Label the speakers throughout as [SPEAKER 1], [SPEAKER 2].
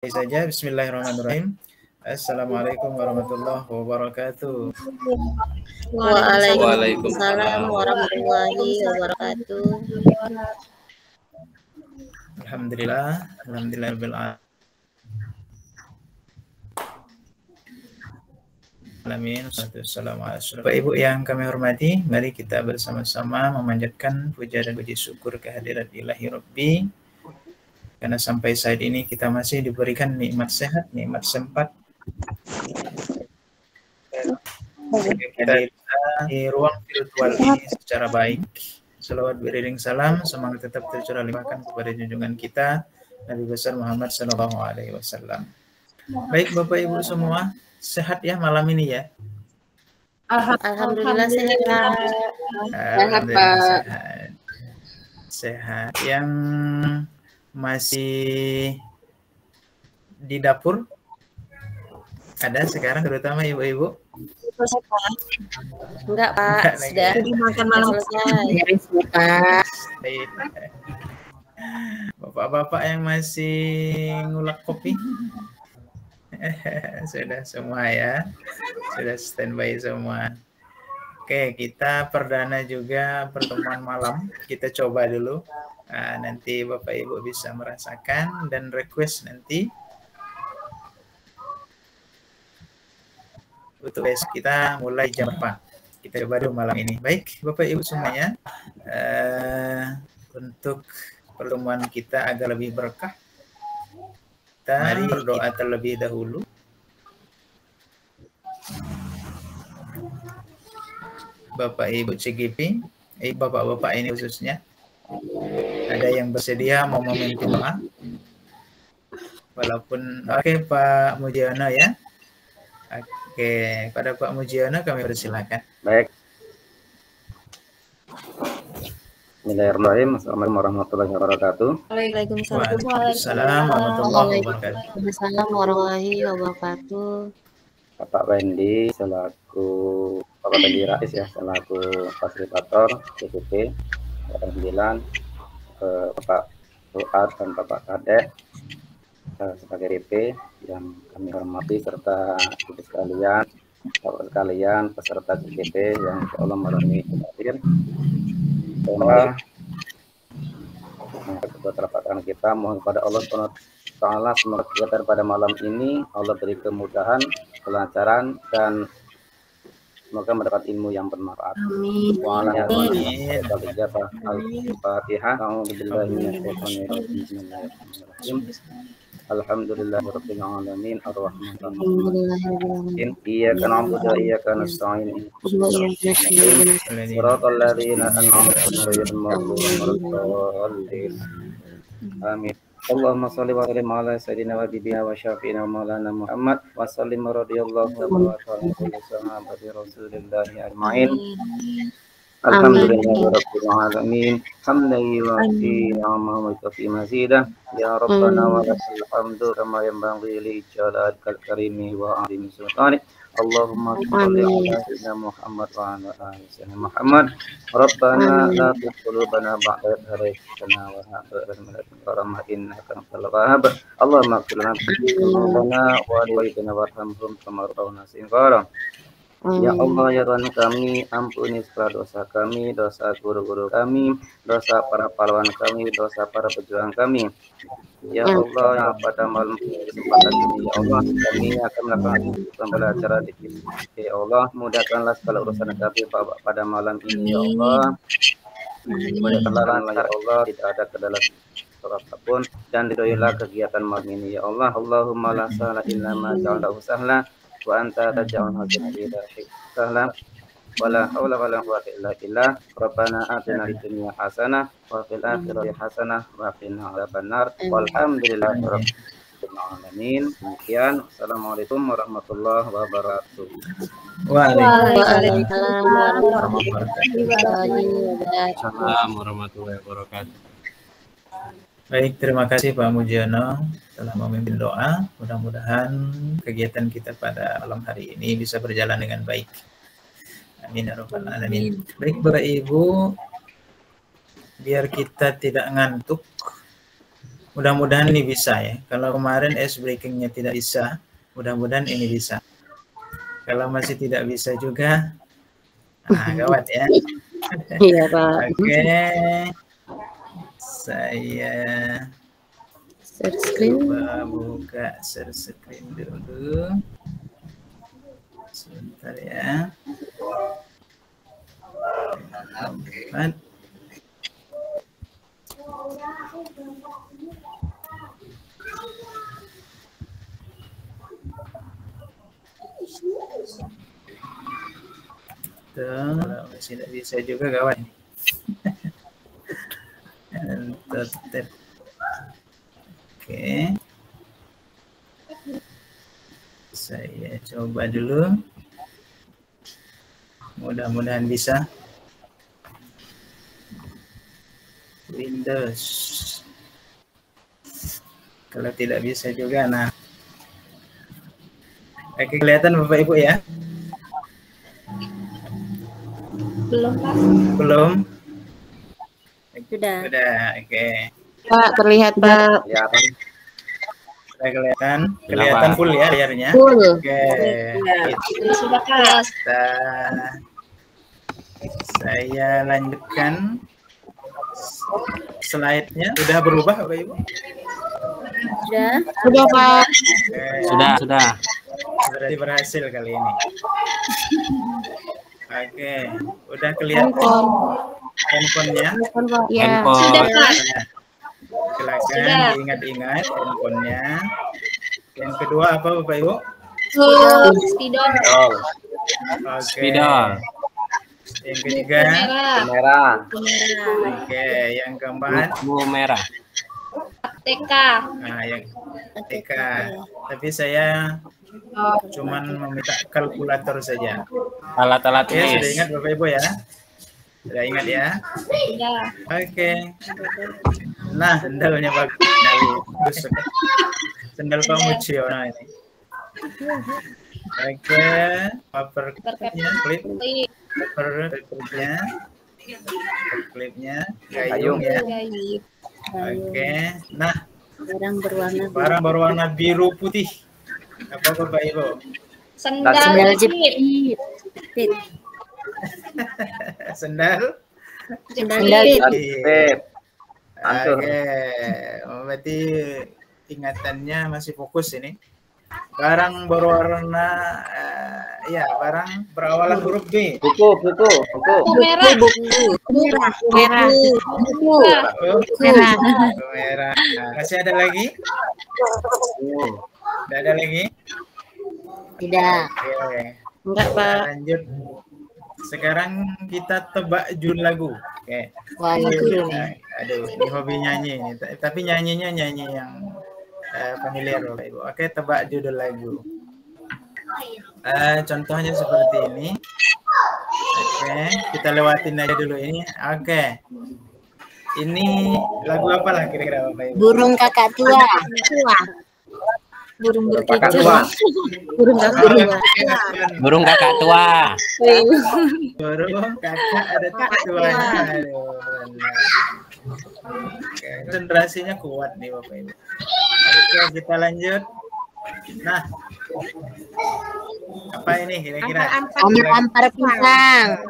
[SPEAKER 1] Saja, Bismillahirrahmanirrahim. Assalamualaikum warahmatullahi wabarakatuh.
[SPEAKER 2] Waalaikumsalam warahmatullahi wabarakatuh.
[SPEAKER 1] Alhamdulillah, alhamdulillah alamin. Bapak Ibu yang kami hormati, mari kita bersama-sama memanjatkan puja dan puji syukur kehadirat Ilahi Rabbi. Karena sampai saat ini kita masih diberikan nikmat sehat, nikmat sempat. Kita di ruang virtual ini secara baik. Salawat beriring salam, semangat tetap tercurah limpahkan kepada junjungan kita Nabi besar Muhammad Sallallahu Alaihi Wasallam. Baik Bapak Ibu semua, sehat ya malam ini ya?
[SPEAKER 2] Alhamdulillah sehat.
[SPEAKER 1] Alhamdulillah sehat. Sehat. Yang masih di dapur ada sekarang, terutama ibu-ibu?
[SPEAKER 2] Enggak Pak, sudah makan malam selesai.
[SPEAKER 1] Bapak-bapak yang masih ngulek kopi sudah semua ya, sudah standby semua. Oke, kita perdana juga pertemuan malam, kita coba dulu. Nah, nanti Bapak Ibu bisa merasakan dan request nanti untuk besok kita mulai jam berapa. Kita coba dulu malam ini. Baik Bapak Ibu semuanya, untuk pertemuan kita agak lebih berkah, kita mari berdoa terlebih dahulu. Bapak Ibu CGP, bapak-bapak ini khususnya, ada yang bersedia mau memimpin doa? Walaupun oke, Pak Mujiono ya. Oke, pada Pak Mujiono kami persilakan.
[SPEAKER 3] Baik. Bismillahirrahmanirrahim. Assalamualaikum warahmatullahi wabarakatuh.
[SPEAKER 1] Waalaikumsalam warahmatullahi wabarakatuh.
[SPEAKER 2] Waalaikumsalam warahmatullahi wabarakatuh.
[SPEAKER 3] Bapak Wendy selaku Bapak Wendy Rais ya, selaku fasilitator CGP 9, Bapak Fuad dan Bapak Kadek sebagai RP yang kami hormati, serta ibu sekalian, bapak sekalian, peserta CGP yang insya Allah malam ini hadir. Semoga keberkatan kita mohon kepada Allah SWT, semoga kegiatan pada malam ini Allah beri kemudahan, kelancaran, dan semoga mendapat ilmu yang bermanfaat. Al-Fatihah. Alhamdulillahirabbil alamin arrahmanirrahim. Iyyaka na'budu wa iyyaka nasta'in. Shiratal ladzina an'amta 'alaihim ghairil maghdubi 'alaihim. Amin. Allahumma shalli wa sallim ala sayyidina wa habibina wa syafi'ina wa maulana Muhammad wa sallim radhiyallahu ta'ala an kulli sahabati Rasulillahi ajma'in. Alhamdulillahirabbil alamin. Hamdan yu'ti ni'amahu wa yukafi mazidah. Ya Rabbana wa lakal hamdu kama yanbaghi li jalalil karimi wa 'azimi sultanik. Allahumma shalli ala sayyidina Muhammad wa ala ali sayyidina Muhammad. Rabbana la tuzigh qulubana ba'da idh hadaytana wa hab lana min ladunka rahmah innaka antal wahhab. Allahumma ighfir lana dhunubana wa liwalidayna warhamhum kama rabbawna shighara. Ya Allah, ya Tuhan kami, ampuni segala dosa kami, dosa guru-guru kami, dosa para pahlawan kami, dosa para pejuang kami. Ya Allah, yang pada malam kesempatan ini, ya Allah, kami akan melakukan pembelajaran di sini. Ya Allah, mudahkanlah segala urusan kami pada malam ini, ya Allah. Mudahkanlah ya Allah, tidak ada kendala apapun, dan ridhoilah kegiatan malam ini, ya Allah. Allahumma la sahla illa ma ja'altahu sahla wa anta taj'alul hazana ila sahla wala haula wala quwwata illa billah. Rabbana atina fid dunya hasanah wa fil akhirati hasanah wa qina adzabannar. Walhamdulillahi rabbil alamin. Demikian, assalamualaikum warahmatullahi wabarakatuh.
[SPEAKER 2] Waalaikumsalam warahmatullahi wabarakatuh.
[SPEAKER 1] Baik, terima kasih Pak Mujiono telah memimpin doa. Mudah-mudahan kegiatan kita pada malam hari ini bisa berjalan dengan baik. Amin ya rabbal alamin. Baik Bapak Ibu, biar kita tidak ngantuk, Mudah-mudahan ini bisa ya. Kalau kemarin ice breakingnya tidak bisa, mudah-mudahan ini bisa. Kalau masih tidak bisa juga, gawat ya.
[SPEAKER 2] Iya, Pak.
[SPEAKER 1] Oke. Saya
[SPEAKER 2] Share screen.
[SPEAKER 1] coba buka share screen dulu. Sebentar ya. Oke. Tuh, masih tidak bisa juga kawan. Enter. Oke. Saya coba dulu. Mudah-mudahan bisa. Windows. Kalau tidak bisa juga, nah. Oke, kelihatan Bapak Ibu ya?
[SPEAKER 2] Belum, Pak.
[SPEAKER 1] Belum?
[SPEAKER 2] Sudah.
[SPEAKER 1] Sudah, oke.
[SPEAKER 2] Pak, terlihat, Pak.
[SPEAKER 1] Sudah kelihatan full ya layarnya.
[SPEAKER 2] Full.
[SPEAKER 1] Oke.
[SPEAKER 2] Sudah, Pak.
[SPEAKER 1] Saya lanjutkan slide-nya. Sudah berubah Bapak Ibu?
[SPEAKER 2] Sudah. Sudah, Pak.
[SPEAKER 1] Oke.
[SPEAKER 4] Sudah.
[SPEAKER 1] Berarti berhasil kali ini. Oke, udah kelihatan handphonenya?
[SPEAKER 2] Ya.
[SPEAKER 4] Sudah,
[SPEAKER 2] Pak.
[SPEAKER 1] Silakan diingat-ingat handphonenya. Yang kedua apa Bapak Ibu?
[SPEAKER 2] Spidol.
[SPEAKER 1] Oke.
[SPEAKER 4] Spidol.
[SPEAKER 1] Yang ketiga?
[SPEAKER 3] Merah.
[SPEAKER 1] Oke, yang keempat?
[SPEAKER 4] Buku merah.
[SPEAKER 2] TK.
[SPEAKER 1] Nah, yang TK. Tapi saya cuman meminta kalkulator saja.
[SPEAKER 4] Alat-alat
[SPEAKER 1] Oke, sudah
[SPEAKER 4] tulis.
[SPEAKER 1] ingat Bapak Ibu ya? Sudah ingat ya?
[SPEAKER 2] Sudah.
[SPEAKER 1] Oke. Nah, sendalnya bagus. Sendal Pamucio nah ini. Oke, papernya, klipnya, gayung ya. Oke. Nah, barang berwarna biru putih. Apa Bapak Ibu?
[SPEAKER 2] Sendal jepit.
[SPEAKER 1] Sendal?
[SPEAKER 2] Sendal
[SPEAKER 3] Jepit.
[SPEAKER 1] Oke, berarti ingatannya masih fokus ini. Barang berwarna, barang berawalan huruf B.
[SPEAKER 3] Buku.
[SPEAKER 1] Merah. Masih ada lagi? Tidak ada lagi?
[SPEAKER 2] Tidak.
[SPEAKER 1] Oke.
[SPEAKER 2] Enggak, Pak.
[SPEAKER 1] Lanjut. Sekarang kita tebak judul lagu. Oke. Aduh, ini hobi nyanyi ini. Tapi nyanyinya nyanyi yang familiar Bapak Ibu. Oke, tebak judul lagu. Contohnya seperti ini. Oke, kita lewatin aja dulu ini. Oke. Ini lagu apa lah kira-kira Bapak Ibu?
[SPEAKER 2] Burung kakak tua. Burung berkicau. Burung kakak tua.
[SPEAKER 4] Burung kakak tua.
[SPEAKER 1] Burung kakak ada tuanya. Konsentrasinya kuat nih Bapak Ibu. Oke, kita lanjut. Nah, apa ini kira-kira?
[SPEAKER 2] Ampar pisang.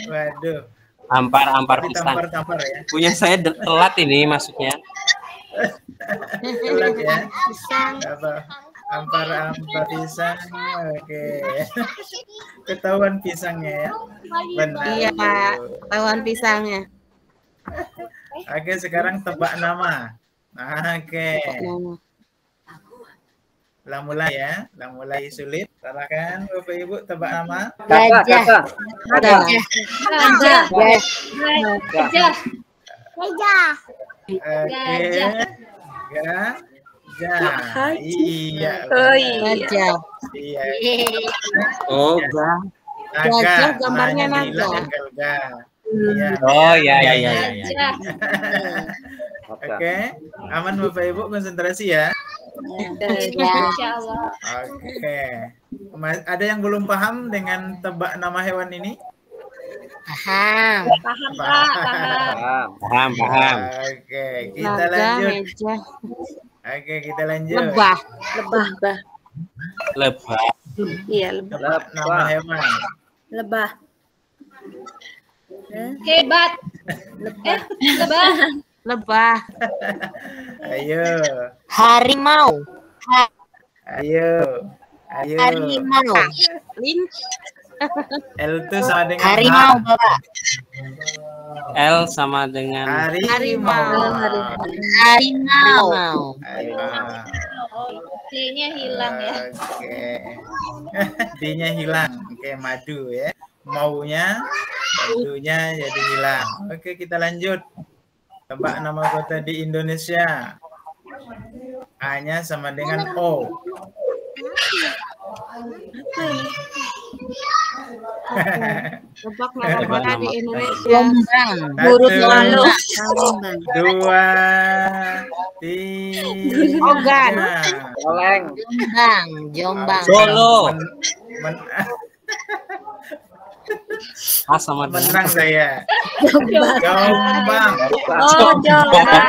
[SPEAKER 1] Waduh.
[SPEAKER 4] Ampar pisang.
[SPEAKER 1] Tampar ya.
[SPEAKER 4] Punya saya telat ini masuknya.
[SPEAKER 1] Telat ya. Apa? Ampar pisang. Oke. Ketahuan pisangnya ya. Benar.
[SPEAKER 2] Iya, Pak. Ketahuan pisangnya.
[SPEAKER 1] Oke, sekarang tebak nama. Oke. Lah mulai ya. Lah mulai sulit. Silakan Bapak Ibu tebak nama.
[SPEAKER 2] Gajah.
[SPEAKER 1] Gajah. Iya.
[SPEAKER 2] Gajah.
[SPEAKER 1] Iya.
[SPEAKER 4] Oh,
[SPEAKER 2] Gajah gambarnya naga.
[SPEAKER 1] Iya.
[SPEAKER 4] Oh, ya.
[SPEAKER 1] Oke, aman Bapak Ibu, konsentrasi ya. Oke. Ada yang belum paham dengan tebak nama hewan ini?
[SPEAKER 2] Paham.
[SPEAKER 5] Paham, Kak, paham.
[SPEAKER 4] Paham.
[SPEAKER 1] Oke, kita
[SPEAKER 2] Naga,
[SPEAKER 1] lanjut.
[SPEAKER 2] meja.
[SPEAKER 1] Oke, kita lanjut.
[SPEAKER 2] Lebah.
[SPEAKER 5] Lebah.
[SPEAKER 4] Lebah.
[SPEAKER 5] Iya, lebah.
[SPEAKER 1] Tebak nama hewan.
[SPEAKER 5] Lebah. Hebat. Lebah.
[SPEAKER 2] Lebah.
[SPEAKER 1] Ayo,
[SPEAKER 2] Harimau.
[SPEAKER 1] ayo, ayo.
[SPEAKER 2] Harimau. Lin.
[SPEAKER 1] L itu sama dengan
[SPEAKER 2] Harimau,
[SPEAKER 1] H.
[SPEAKER 2] Bapak.
[SPEAKER 4] L sama dengan
[SPEAKER 1] Harimau.
[SPEAKER 2] Harimau.
[SPEAKER 1] Harimau.
[SPEAKER 5] D-nya hilang ya.
[SPEAKER 1] Oke. D-nya hilang. Oke, madu ya. Maunya, madunya jadi hilang. Oke, kita lanjut. Tebak nama kota di Indonesia. A-nya sama dengan O.
[SPEAKER 2] Tebak nama kota di Indonesia.
[SPEAKER 1] Jombang.
[SPEAKER 2] Gorontalo.
[SPEAKER 1] Dua, tiga.
[SPEAKER 2] Ogan.
[SPEAKER 3] Oleng.
[SPEAKER 2] Jombang.
[SPEAKER 4] Solo.
[SPEAKER 1] Men-
[SPEAKER 4] A sama dengan
[SPEAKER 1] menang saya. Jombang.
[SPEAKER 5] Oh, Jombang.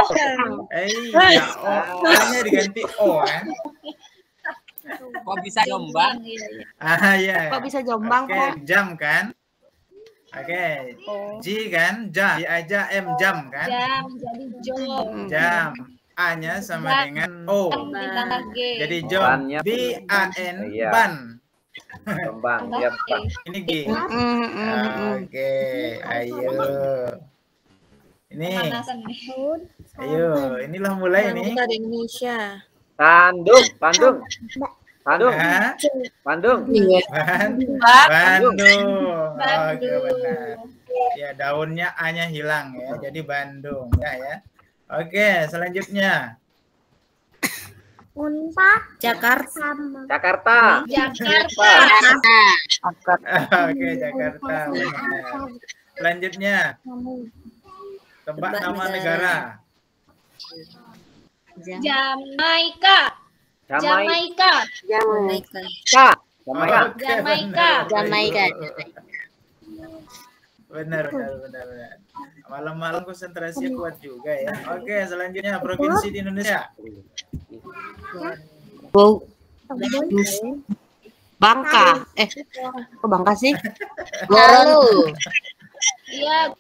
[SPEAKER 1] Ya, O-nya diganti O kan?
[SPEAKER 4] kok bisa Jombang?
[SPEAKER 1] Ya.
[SPEAKER 2] Kok bisa Jombang,
[SPEAKER 1] Oke,
[SPEAKER 2] Pak?
[SPEAKER 1] jam kan? Oke. J kan? Ja. J aja M jam kan?
[SPEAKER 5] Jam jadi jom.
[SPEAKER 1] Jam. A-nya sama dengan O.
[SPEAKER 5] Ditambah G.
[SPEAKER 1] Jadi jom.
[SPEAKER 3] Bannya.
[SPEAKER 1] B-A-N
[SPEAKER 3] Iya.
[SPEAKER 1] ban.
[SPEAKER 3] Jombang. Siap, Pak.
[SPEAKER 1] Ini G. Oke, ayo. Ini,
[SPEAKER 5] Panasan nih.
[SPEAKER 1] ayo. Inilah mulai nih.
[SPEAKER 2] Kota di Indonesia.
[SPEAKER 3] Bandung. Bandung.
[SPEAKER 1] Hah?
[SPEAKER 3] Bandung.
[SPEAKER 1] Bandung. Oke,
[SPEAKER 5] Bandung.
[SPEAKER 1] benar. Ya, daunnya A-nya hilang ya. Jadi Bandung ya. Oke, selanjutnya.
[SPEAKER 5] Jakarta.
[SPEAKER 3] Jakarta.
[SPEAKER 5] Jakarta.
[SPEAKER 1] Oke, Jakarta. Benar. Selanjutnya, tebak nama negara.
[SPEAKER 5] Jamaika.
[SPEAKER 3] Jamaika.
[SPEAKER 5] Jamaika.
[SPEAKER 3] Jamaika.
[SPEAKER 1] Oke,
[SPEAKER 5] Jamaika.
[SPEAKER 1] benar.
[SPEAKER 2] Jamaika.
[SPEAKER 1] Benar. Malam-malam konsentrasi kuat juga ya. Oke, selanjutnya provinsi di Indonesia.
[SPEAKER 2] Bangka. Kok Bangka sih? Gorontalo.
[SPEAKER 5] Iya.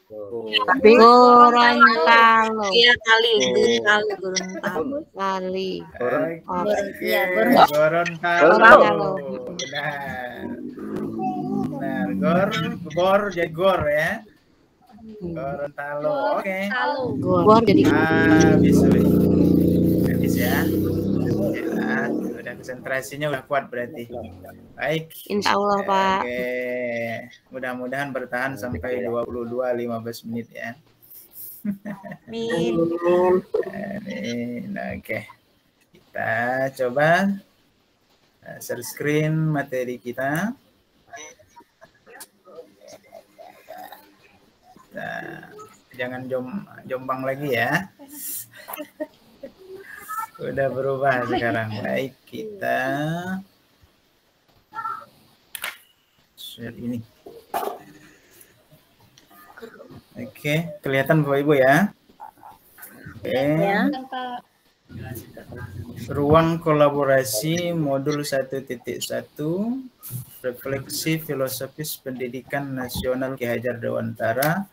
[SPEAKER 2] Gorontalo.
[SPEAKER 5] Iya kali. Gorontalo.
[SPEAKER 2] Kali.
[SPEAKER 1] Oke,
[SPEAKER 5] Iya,
[SPEAKER 1] Gorontalo. Benar. Gor jadi gor ya. Gorontalo. Oke.
[SPEAKER 2] Gor jadi
[SPEAKER 1] Habis ya. Ya, udah konsentrasinya udah kuat berarti. Baik.
[SPEAKER 2] Insya Allah, Pak.
[SPEAKER 1] Oke. Mudah-mudahan bertahan sampai 22:15 menit ya.
[SPEAKER 2] Amin.
[SPEAKER 1] Amin. Oke. Kita coba share screen materi kita. Nah, jangan jombang lagi ya. Udah berubah sekarang. Baik, kita share ini. Oke, kelihatan Bapak Ibu ya. Oke. Ruang kolaborasi modul 1.1 refleksi filosofis pendidikan nasional Ki Hajar Dewantara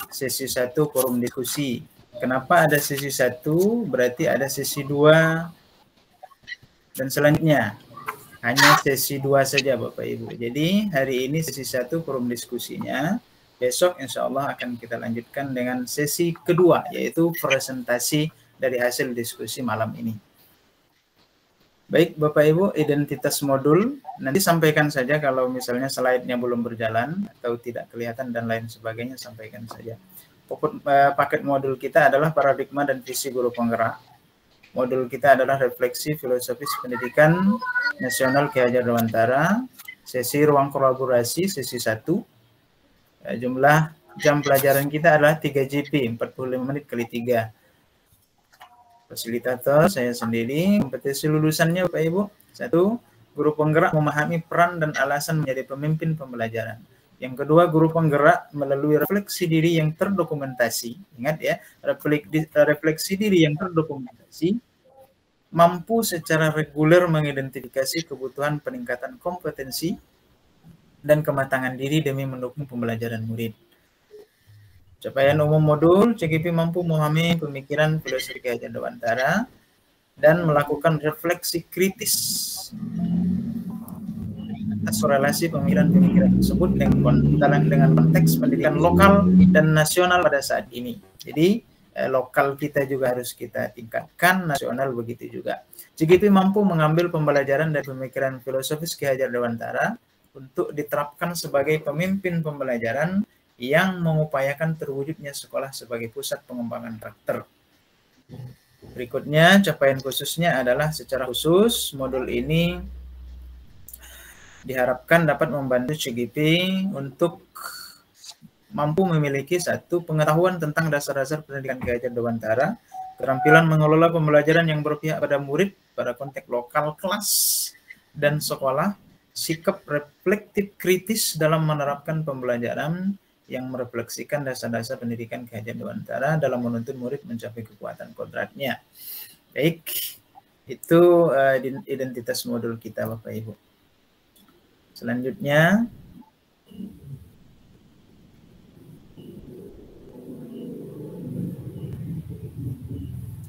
[SPEAKER 1] sesi 1 forum diskusi. Kenapa ada sesi 1? Berarti ada sesi 2 dan selanjutnya. Hanya sesi 2 saja Bapak Ibu. Jadi hari ini sesi 1 forum diskusinya. Besok insya Allah akan kita lanjutkan dengan sesi kedua, yaitu presentasi dari hasil diskusi malam ini. Baik Bapak Ibu, identitas modul. Nanti sampaikan saja kalau misalnya slide-nya belum berjalan atau tidak kelihatan dan lain sebagainya, sampaikan saja. Paket modul kita adalah paradigma dan visi guru penggerak. Modul kita adalah refleksi filosofis pendidikan nasional Ki Hajar Dewantara, sesi ruang kolaborasi, sesi 1. Jumlah jam pelajaran kita adalah 3 JP, 45 menit kali 3. Fasilitator saya sendiri. Kompetensi lulusannya Bapak Ibu. 1. Guru penggerak memahami peran dan alasan menjadi pemimpin pembelajaran. Yang kedua, guru penggerak melalui refleksi diri yang terdokumentasi. Ingat ya, refleksi diri yang terdokumentasi mampu secara reguler mengidentifikasi kebutuhan peningkatan kompetensi dan kematangan diri demi mendukung pembelajaran murid. Capaian umum modul, CGP mampu memahami pemikiran filosofi Ki Hajar Dewantara dan melakukan refleksi kritis atas relasi pemikiran-pemikiran tersebut dengan konteks pendidikan lokal dan nasional pada saat ini. Jadi lokal kita juga harus kita tingkatkan, nasional begitu juga. CGP mampu mengambil pembelajaran dari pemikiran filosofis Ki Hajar Dewantara untuk diterapkan sebagai pemimpin pembelajaran yang mengupayakan terwujudnya sekolah sebagai pusat pengembangan karakter. Berikutnya, capaian khususnya adalah secara khusus, modul ini diharapkan dapat membantu CGP untuk mampu memiliki satu pengetahuan tentang dasar-dasar pendidikan Ki Hajar Dewantara, keterampilan mengelola pembelajaran yang berpihak pada murid pada konteks lokal, kelas, dan sekolah, sikap reflektif kritis dalam menerapkan pembelajaran yang merefleksikan dasar-dasar pendidikan Ki Hajar Dewantara dalam menuntun murid mencapai kekuatan kodratnya. Baik, itu identitas modul kita Bapak Ibu. Selanjutnya,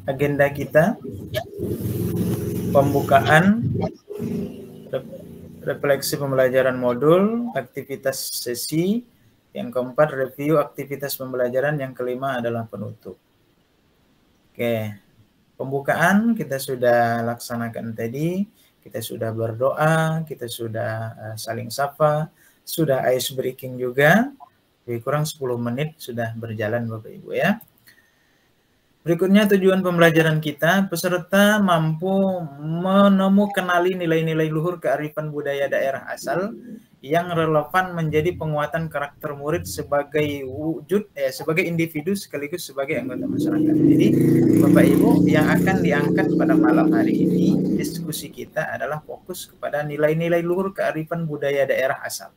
[SPEAKER 1] agenda kita, pembukaan, refleksi pembelajaran modul, aktivitas sesi, yang keempat review aktivitas pembelajaran, yang kelima adalah penutup. Oke, pembukaan kita sudah laksanakan tadi, kita sudah berdoa, kita sudah saling sapa, sudah ice breaking juga, lebih kurang 10 menit sudah berjalan Bapak Ibu ya. Berikutnya tujuan pembelajaran kita, peserta mampu menemukanali nilai-nilai luhur kearifan budaya daerah asal yang relevan menjadi penguatan karakter murid sebagai sebagai individu sekaligus sebagai anggota masyarakat. Jadi Bapak Ibu, yang akan diangkat pada malam hari ini diskusi kita adalah fokus kepada nilai-nilai luhur kearifan budaya daerah asal.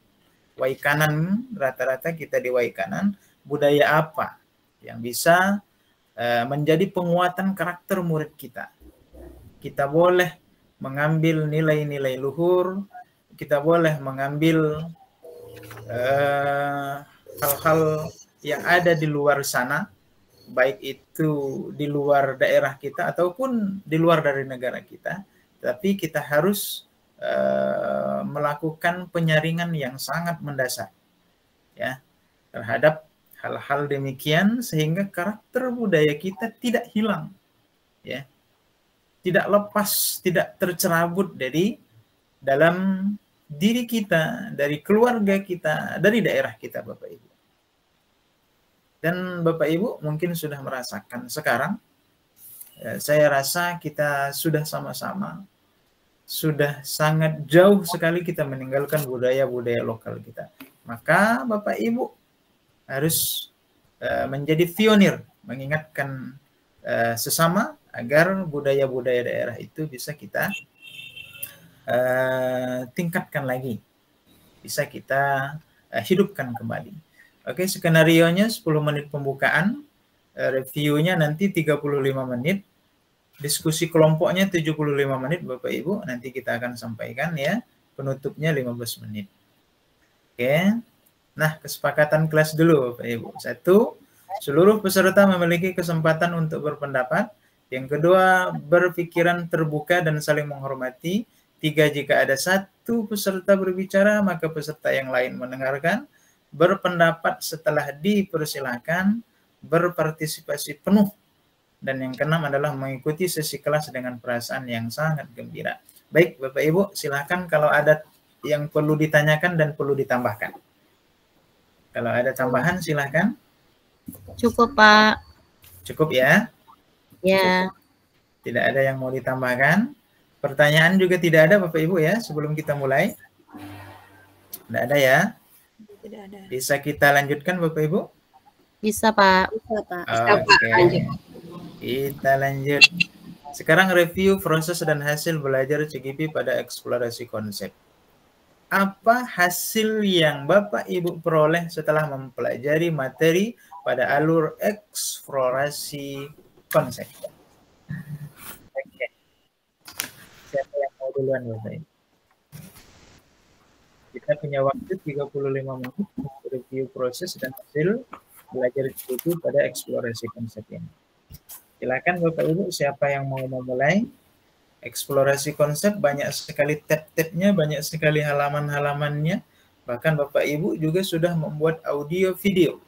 [SPEAKER 1] Waikanan, rata-rata kita di Waikanan, budaya apa yang bisa menjadi penguatan karakter murid kita. Kita boleh mengambil nilai-nilai luhur, kita boleh mengambil hal-hal yang ada di luar sana, baik itu di luar daerah kita ataupun di luar dari negara kita, tapi kita harus melakukan penyaringan yang sangat mendasar ya terhadap hal-hal demikian sehingga karakter budaya kita tidak hilang ya, tidak lepas, tidak tercerabut dari dalam diri kita, dari keluarga kita, dari daerah kita Bapak Ibu. Dan Bapak Ibu mungkin sudah merasakan sekarang, saya rasa kita sudah sama-sama, sudah sangat jauh sekali kita meninggalkan budaya-budaya lokal kita. Maka Bapak Ibu harus menjadi pionir, mengingatkan sesama agar budaya-budaya daerah itu bisa kita tingkatkan lagi, bisa kita hidupkan kembali. Oke, skenarionya 10 menit pembukaan, reviewnya nanti 35 menit, diskusi kelompoknya 75 menit Bapak Ibu, nanti kita akan sampaikan ya, penutupnya 15 menit. Oke, nah kesepakatan kelas dulu Bapak Ibu. 1, seluruh peserta memiliki kesempatan untuk berpendapat. Yang kedua, berpikiran terbuka dan saling menghormati. 3, jika ada 1 peserta berbicara, maka peserta yang lain mendengarkan. Berpendapat setelah dipersilakan, berpartisipasi penuh. Dan yang keenam adalah mengikuti sesi kelas dengan perasaan yang sangat gembira. Baik Bapak Ibu, silakan kalau ada yang perlu ditanyakan dan perlu ditambahkan. Kalau ada tambahan silakan.
[SPEAKER 2] Cukup Pak.
[SPEAKER 1] Cukup ya?
[SPEAKER 2] Ya.
[SPEAKER 1] Tidak ada yang mau ditambahkan. Pertanyaan juga tidak ada Bapak Ibu ya sebelum kita mulai. Tidak ada ya?
[SPEAKER 5] Tidak ada.
[SPEAKER 1] Bisa kita lanjutkan Bapak Ibu?
[SPEAKER 2] Bisa Pak.
[SPEAKER 5] Bisa Pak.
[SPEAKER 1] Oke. Kita lanjut. Sekarang review proses dan hasil belajar CGP pada eksplorasi konsep. apa hasil yang Bapak Ibu peroleh setelah mempelajari materi pada alur eksplorasi konsep? Oke. Siapa yang mau duluan, Bapak Ibu? Kita punya waktu 35 menit untuk review proses dan hasil belajar itu pada eksplorasi konsep ini. Silakan Bapak Ibu, siapa yang mau memulai? Eksplorasi konsep banyak sekali tab-tabnya, banyak sekali halaman-halamannya. Bahkan Bapak Ibu juga sudah membuat audio video.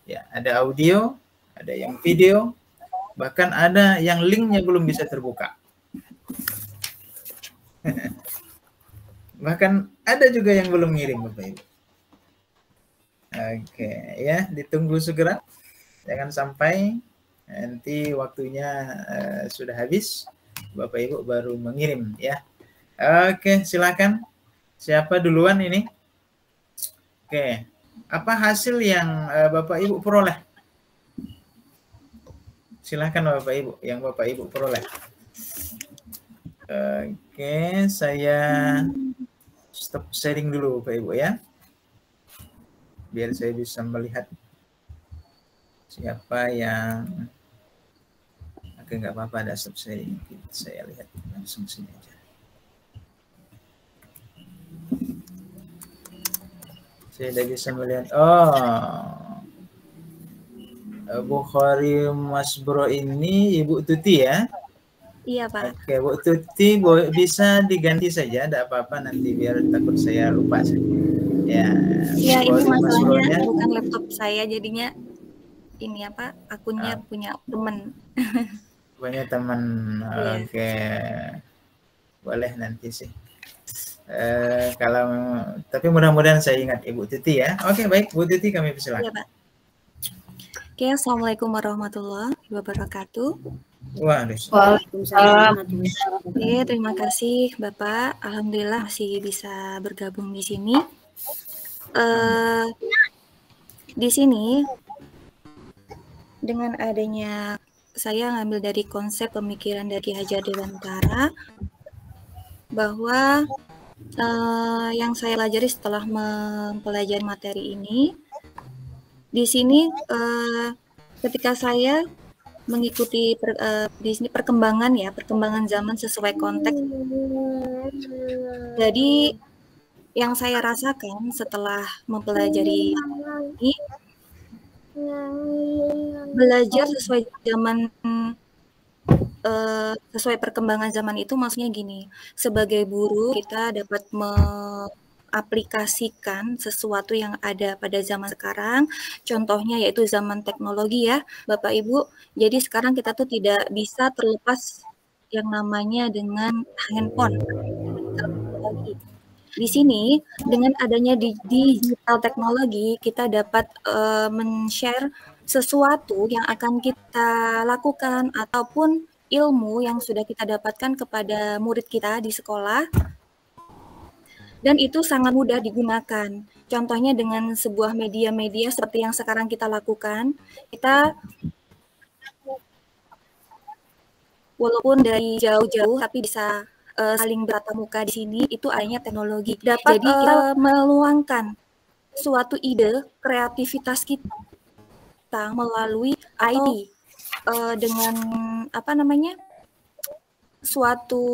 [SPEAKER 1] Ya, ada audio, ada yang video, bahkan ada yang linknya belum bisa terbuka. Bahkan ada juga yang belum ngirim Bapak Ibu. Oke, ya, ditunggu segera. Jangan sampai nanti waktunya sudah habis, Bapak Ibu baru mengirim ya. Oke, silakan. Siapa duluan ini? Oke, apa hasil yang Bapak Ibu peroleh? Silakan Bapak Ibu, yang Bapak Ibu peroleh. Oke, saya stop sharing dulu Bapak Ibu ya. Biar saya bisa melihat siapa yang... Oke, nggak apa-apa, ada stop sharing. Saya lihat langsung sini aja. Saya udah bisa melihat. Oh, Bukhari Mas Bro ini Ibu Tuti ya?
[SPEAKER 5] Iya, Pak.
[SPEAKER 1] Oke, Bu Tuti bisa diganti saja, tidak apa-apa, nanti biar takut saya lupa saja. Ya,
[SPEAKER 5] Iya, ini
[SPEAKER 1] Mas Bro-nya
[SPEAKER 5] masalahnya bukan laptop saya, jadinya ini apa, akunnya punya temen.
[SPEAKER 1] punya teman.
[SPEAKER 5] Iya.
[SPEAKER 1] Oke, boleh nanti sih. Kalau tapi mudah-mudahan saya ingat Ibu Tuti ya. Oke, baik Bu Tuti, kami persilakan.
[SPEAKER 5] Iya, Pak. Oke, Assalamualaikum warahmatullahi wabarakatuh.
[SPEAKER 2] Waalaikumsalam.
[SPEAKER 5] Oke, terima kasih Bapak. Alhamdulillah masih bisa bergabung di sini. Di sini dengan adanya saya ngambil dari konsep pemikiran dari Ki Hajar Dewantara bahwa yang saya pelajari setelah mempelajari materi ini, di sini ketika saya mengikuti di sini perkembangan zaman sesuai konteks. Jadi yang saya rasakan setelah mempelajari ini, belajar sesuai zaman sesuai perkembangan zaman itu maksudnya gini, sebagai guru kita dapat aplikasikan sesuatu yang ada pada zaman sekarang, contohnya yaitu zaman teknologi ya Bapak Ibu. Jadi sekarang kita tuh tidak bisa terlepas yang namanya dengan handphone. Di sini dengan adanya di digital teknologi kita dapat men-share sesuatu yang akan kita lakukan ataupun ilmu yang sudah kita dapatkan kepada murid kita di sekolah. Dan itu sangat mudah digunakan. Contohnya dengan sebuah media-media seperti yang sekarang kita lakukan, kita walaupun dari jauh-jauh tapi bisa saling bertatap muka di sini, itu adanya teknologi. Dapat jadi kita meluangkan suatu ide, kreativitas kita melalui IT dengan apa namanya? Suatu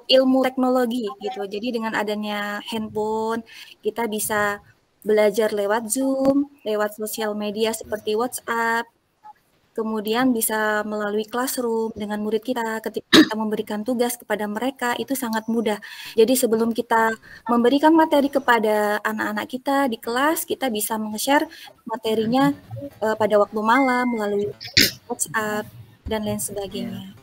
[SPEAKER 5] ilmu teknologi gitu. Jadi dengan adanya handphone kita bisa belajar lewat Zoom, lewat sosial media seperti WhatsApp, kemudian bisa melalui classroom dengan murid kita ketika kita memberikan tugas kepada mereka, itu sangat mudah. Jadi sebelum kita memberikan materi kepada anak-anak kita di kelas, kita bisa meng-share materinya pada waktu malam melalui WhatsApp dan lain sebagainya.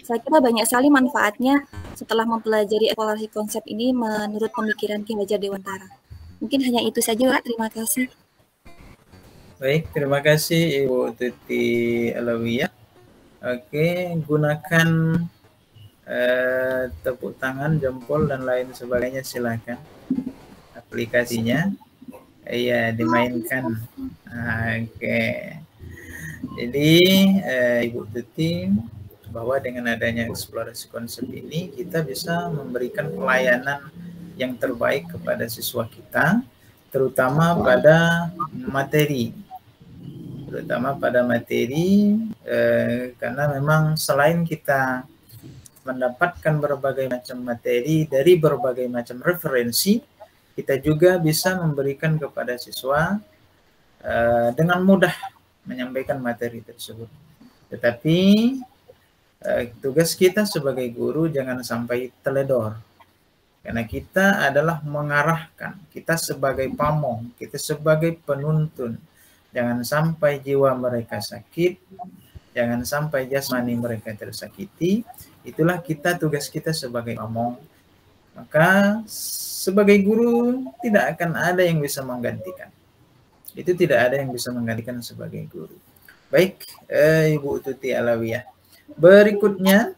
[SPEAKER 5] Saya kira banyak sekali manfaatnya setelah mempelajari eksplorasi konsep ini menurut pemikiran Ki Hajar Dewantara. Mungkin hanya itu saja, Pak. Terima kasih.
[SPEAKER 1] Baik, terima kasih Ibu Tuti Alawiyah. Oke, gunakan tepuk tangan, jempol, dan lain sebagainya, silakan. Aplikasinya, iya, dimainkan. Oke. Jadi, Ibu Tuti, bahwa dengan adanya eksplorasi konsep ini kita bisa memberikan pelayanan yang terbaik kepada siswa kita, terutama pada materi. Karena memang selain kita mendapatkan berbagai macam materi dari berbagai macam referensi, kita juga bisa memberikan kepada siswa dengan mudah menyampaikan materi tersebut. Tetapi tugas kita sebagai guru jangan sampai teledor. Karena kita adalah mengarahkan, kita sebagai pamong, kita sebagai penuntun. Jangan sampai jiwa mereka sakit, jangan sampai jasmani mereka tersakiti. Itulah tugas kita sebagai pamong. Maka sebagai guru tidak akan ada yang bisa menggantikan. Itu tidak ada yang bisa menggantikan sebagai guru. Baik, Ibu Tuti Alawiyah. Berikutnya,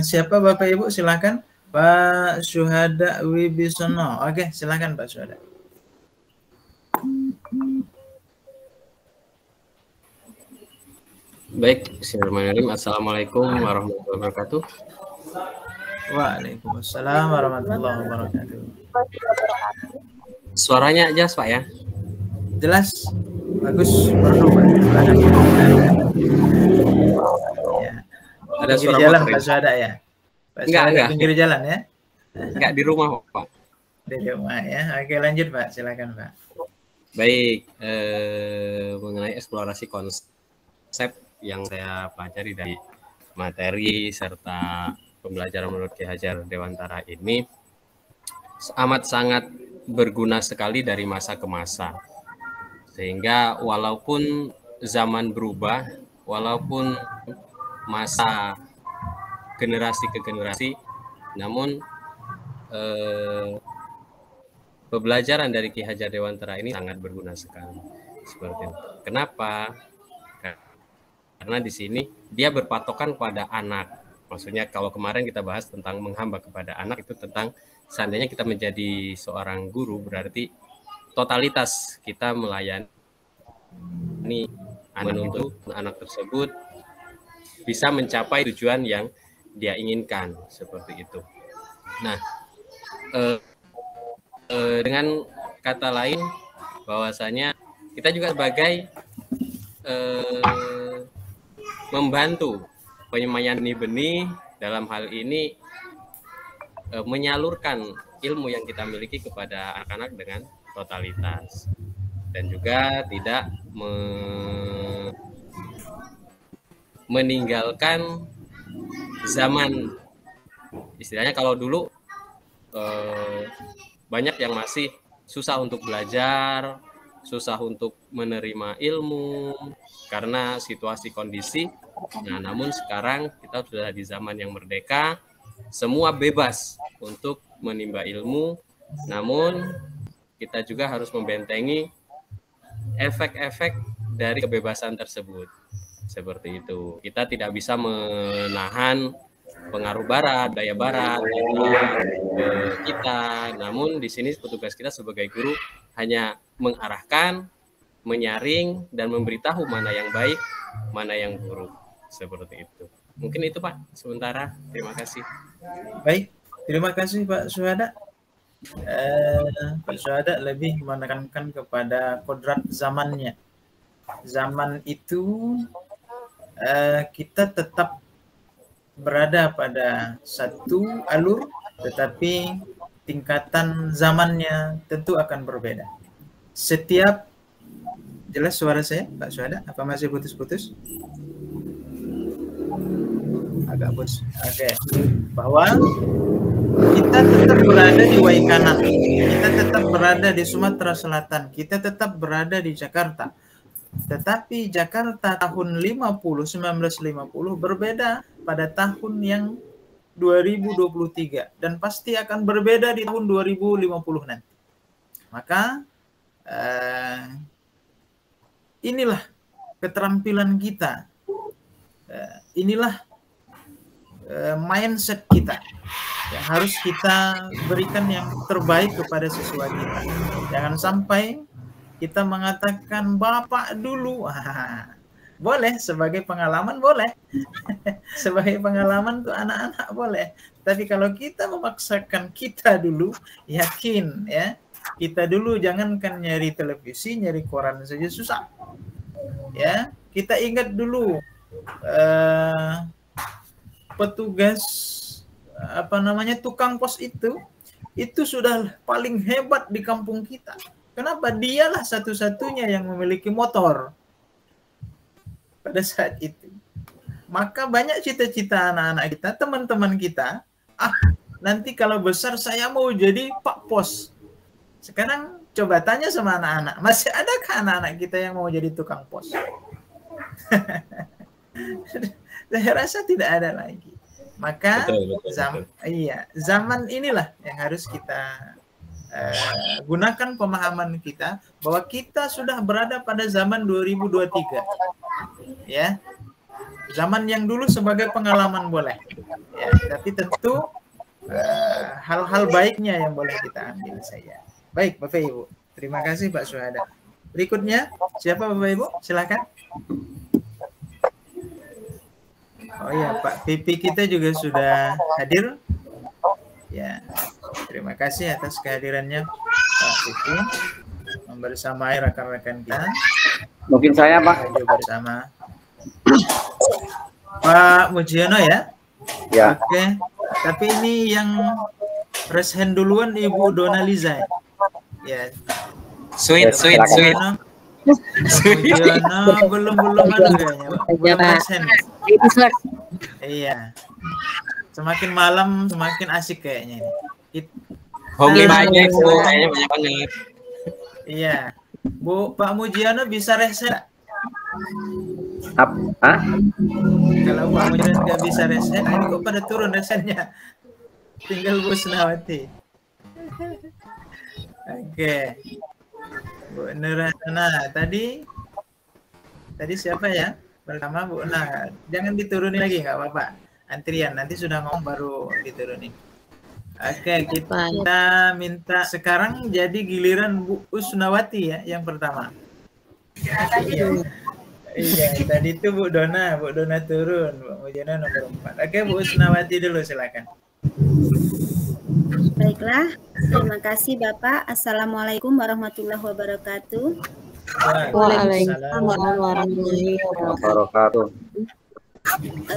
[SPEAKER 1] siapa Bapak Ibu? Silakan. Pak Syuhada Wibisono. Oke, silakan Pak Syuhada.
[SPEAKER 6] Baik, bismillahirrahmanirrahim. Assalamualaikum warahmatullahi wabarakatuh.
[SPEAKER 1] Waalaikumsalam warahmatullahi wabarakatuh.
[SPEAKER 6] Suaranya jelas Pak ya?
[SPEAKER 1] Jelas, bagus, merdu Pak. Ya.
[SPEAKER 6] Ada suara
[SPEAKER 1] jalan
[SPEAKER 6] motor
[SPEAKER 1] Pak Syuhada ya? Pak
[SPEAKER 6] Enggak.
[SPEAKER 1] Pinggir jalan ya?
[SPEAKER 6] Enggak di rumah Pak.
[SPEAKER 1] Di rumah ya. Oke, lanjut Pak, silakan Pak.
[SPEAKER 6] Baik, mengenai eksplorasi konsep yang saya pelajari dari materi serta pembelajaran menurut Ki Hajar Dewantara ini amat sangat berguna sekali dari masa ke masa. Sehingga walaupun zaman berubah, walaupun masa generasi ke generasi, namun pembelajaran dari Ki Hajar Dewantara ini sangat berguna sekali. Seperti itu. Kenapa? Karena di sini dia berpatokan pada anak. Maksudnya kalau kemarin kita bahas tentang menghamba kepada anak, itu tentang seandainya kita menjadi seorang guru, berarti totalitas kita melayani menuntut anak tersebut bisa mencapai tujuan yang dia inginkan, seperti itu. Nah, dengan kata lain, bahwasanya kita juga sebagai membantu penyemayan benih dalam hal ini menyalurkan ilmu yang kita miliki kepada anak-anak dengan totalitas, dan juga tidak meninggalkan zaman. Istilahnya kalau dulu banyak yang masih susah untuk belajar, susah untuk menerima ilmu karena situasi kondisi. Nah, namun sekarang kita sudah di zaman yang merdeka, semua bebas untuk menimba ilmu, namun kita juga harus membentengi efek-efek dari kebebasan tersebut. Seperti itu. Kita tidak bisa menahan pengaruh barat, daya barat kita. Namun di sini petugas kita sebagai guru hanya mengarahkan, menyaring, dan memberitahu mana yang baik, mana yang buruk. Seperti itu. Mungkin itu Pak, sementara. Terima kasih.
[SPEAKER 1] Baik, terima kasih Pak Syuhada. Pak Syuhada lebih menekankan kepada kodrat zamannya. Zaman itu kita tetap berada pada satu alur, tetapi tingkatan zamannya tentu akan berbeda. Setiap, jelas suara saya Pak Syuhada? Apa masih putus-putus? Agak putus. Oke. Bahwa kita tetap berada di Waikanan, kita tetap berada di Sumatera Selatan, kita tetap berada di Jakarta. Tetapi Jakarta tahun 1950 berbeda pada tahun yang 2023 dan pasti akan berbeda di tahun 2050 nanti. Maka inilah keterampilan kita, inilah mindset kita yang harus kita berikan yang terbaik kepada siswa kita. Jangan sampai kita mengatakan Bapak dulu, Boleh, sebagai pengalaman boleh. Sebagai pengalaman tuh anak-anak boleh. Tapi kalau kita memaksakan kita dulu, yakin ya, kita dulu jangankan nyari televisi, nyari koran saja susah. Ya, kita ingat dulu petugas tukang pos itu sudah paling hebat di kampung kita. Kenapa? Dialah satu-satunya yang memiliki motor pada saat itu. Maka banyak cita-cita anak-anak kita, teman-teman kita, nanti kalau besar saya mau jadi Pak Pos. Sekarang coba tanya sama anak-anak, masih adakah anak-anak kita yang mau jadi tukang pos? Saya rasa tidak ada lagi. Maka zaman inilah yang harus kita gunakan pemahaman kita bahwa kita sudah berada pada zaman 2023. Ya. Zaman yang dulu sebagai pengalaman boleh. Ya, tapi tentu hal-hal baiknya yang boleh kita ambil saya. Baik, Bapak Ibu. Terima kasih Pak Syuhada. Berikutnya, siapa Bapak Ibu? Silakan. Oh ya, Pak Pipi kita juga sudah hadir. Ya, terima kasih atas kehadirannya Pak Pipi membersamai rekan-rekan kita.
[SPEAKER 3] Mungkin saya, Pak.
[SPEAKER 1] Bersama Pak Mujiono ya.
[SPEAKER 3] Ya.
[SPEAKER 1] Oke. Tapi ini yang raise hand duluan Ibu Donaliza. Ya.
[SPEAKER 4] Sweet.
[SPEAKER 1] Mujiono belum ada kayaknya. Belum raise hand. Iya. Semakin malam semakin asik kayaknya ini.
[SPEAKER 4] Hobi banyak itu, kayaknya banyak banget.
[SPEAKER 1] Iya. Pak Mujiono bisa reset. Kalau Pak Mujiono nggak bisa reset, ini kok pada turun resetnya. Tinggal Bu Senawati. Oke. Bu Nurhana tadi siapa ya? Pertama Bu. Nah, jangan diturunin lagi nggak apa-apa. Antrian nanti sudah ngomong baru diturunin. Oke, kita minta sekarang jadi giliran Bu Usnawati ya yang pertama. Iya, tadi itu Bu Dona turun, Bu Mujiono nomor 4. Oke, Bu Usnawati dulu silakan.
[SPEAKER 7] Baiklah, terima kasih Bapak. Assalamualaikum warahmatullahi wabarakatuh.
[SPEAKER 2] Waalaikumsalam warahmatullahi wabarakatuh.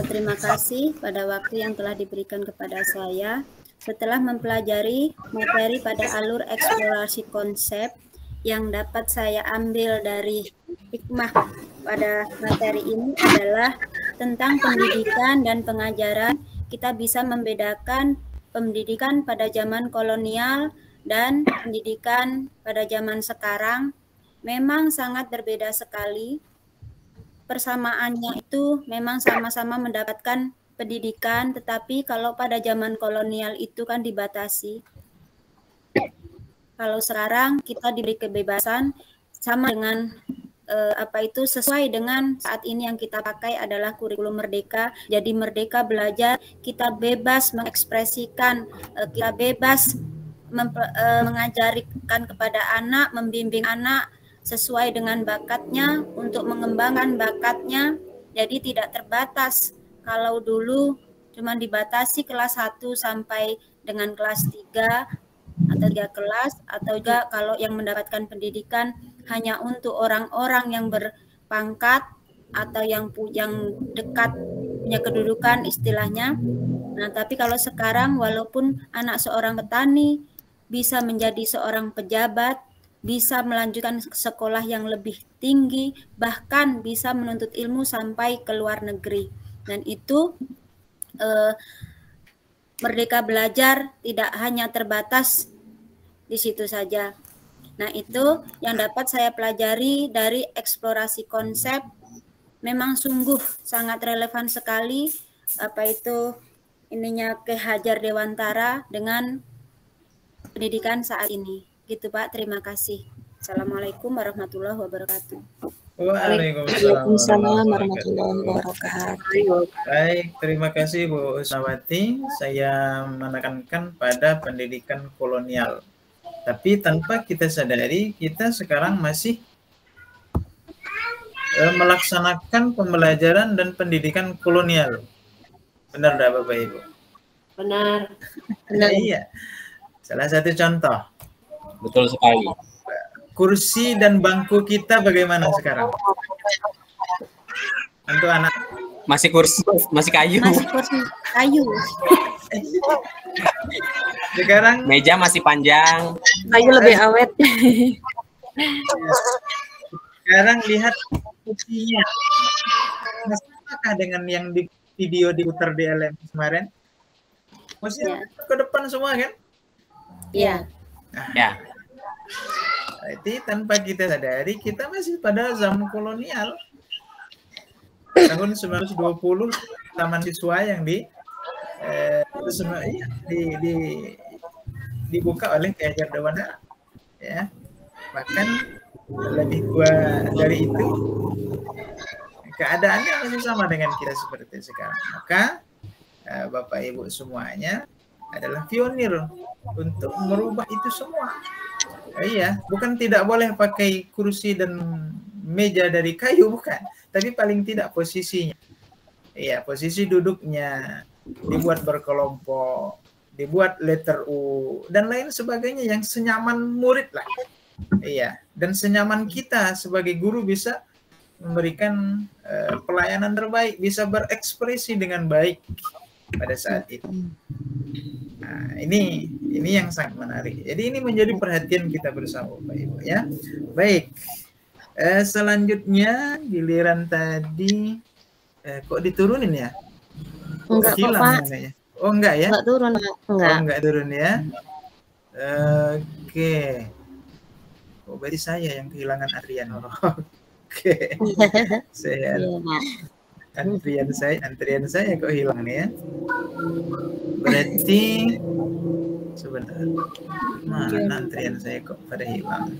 [SPEAKER 7] Terima kasih pada waktu yang telah diberikan kepada saya. Setelah mempelajari materi pada alur eksplorasi konsep yang dapat saya ambil dari hikmah pada materi ini adalah tentang pendidikan dan pengajaran. Kita bisa membedakan pendidikan pada zaman kolonial dan pendidikan pada zaman sekarang. Memang sangat berbeda sekali. Persamaannya itu memang sama-sama mendapatkan pendidikan, tetapi kalau pada zaman kolonial itu kan dibatasi. Kalau sekarang kita diberi kebebasan sama dengan sesuai dengan saat ini yang kita pakai adalah kurikulum merdeka. Jadi merdeka belajar, kita bebas mengekspresikan, kita bebas mengajarkan kepada anak, membimbing anak sesuai dengan bakatnya untuk mengembangkan bakatnya. Jadi tidak terbatas. Kalau dulu cuma dibatasi kelas 1 sampai dengan kelas 3 atau 3 kelas, atau juga kalau yang mendapatkan pendidikan hanya untuk orang-orang yang berpangkat atau yang dekat punya kedudukan istilahnya. Nah, tapi kalau sekarang walaupun anak seorang petani bisa menjadi seorang pejabat, bisa melanjutkan sekolah yang lebih tinggi, bahkan bisa menuntut ilmu sampai ke luar negeri. Dan itu merdeka belajar tidak hanya terbatas di situ saja. Nah, itu yang dapat saya pelajari dari eksplorasi konsep. Memang sungguh sangat relevan sekali Ki Hajar Dewantara dengan pendidikan saat ini. Gitu Pak, terima kasih. Assalamualaikum warahmatullahi wabarakatuh.
[SPEAKER 2] Waalaikumsalam warahmatullahi wabarakatuh.
[SPEAKER 1] Baik, terima kasih Bu Usnawati. Saya menekankan pada pendidikan kolonial. Tapi tanpa kita sadari, kita sekarang masih melaksanakan pembelajaran dan pendidikan kolonial. Benar tidak Bapak Ibu?
[SPEAKER 2] Benar.
[SPEAKER 1] Iya. Salah satu contoh.
[SPEAKER 6] Betul sekali.
[SPEAKER 1] Kursi dan bangku kita bagaimana sekarang? Untuk anak
[SPEAKER 6] Masih kursi, masih kayu.
[SPEAKER 7] Masih kursi kayu.
[SPEAKER 1] sekarang
[SPEAKER 6] Meja masih panjang.
[SPEAKER 2] Kayu lebih awet.
[SPEAKER 1] sekarang lihat kursinya. Apakah dengan yang di video diputar di LM kemarin? Kursinya ke depan semua kan?
[SPEAKER 7] Iya.
[SPEAKER 6] Ya.
[SPEAKER 1] Berarti tanpa kita sadari kita masih pada zaman kolonial. Tahun 1920 taman siswa yang dibuka oleh Ki Hajar Dewantara, ya. Bahkan lebih tua dari itu, keadaannya masih sama dengan kita seperti sekarang. Maka Bapak Ibu semuanya adalah pionir untuk merubah itu semua. Iya, bukan tidak boleh pakai kursi dan meja dari kayu, bukan, tapi paling tidak posisinya. Iya, posisi duduknya dibuat berkelompok, dibuat letter U dan lain sebagainya yang senyaman murid lah. Iya, dan senyaman kita sebagai guru bisa memberikan pelayanan terbaik, bisa berekspresi dengan baik pada saat itu. Nah, ini yang sangat menarik. Jadi ini menjadi perhatian kita bersama Bapak Ibu, ya. Baik. Selanjutnya giliran tadi kok diturunin ya?
[SPEAKER 2] Enggak kok, Pak.
[SPEAKER 1] Namanya. Oh, enggak ya?
[SPEAKER 2] Enggak turun, Pak. Enggak.
[SPEAKER 1] Oh, enggak turun ya. Oke. Oh, berarti saya yang kehilangan Adrian. Oke. Saya antrian saya kok hilang nih ya. Berarti sebentar. Mana antrian saya kok pada hilang?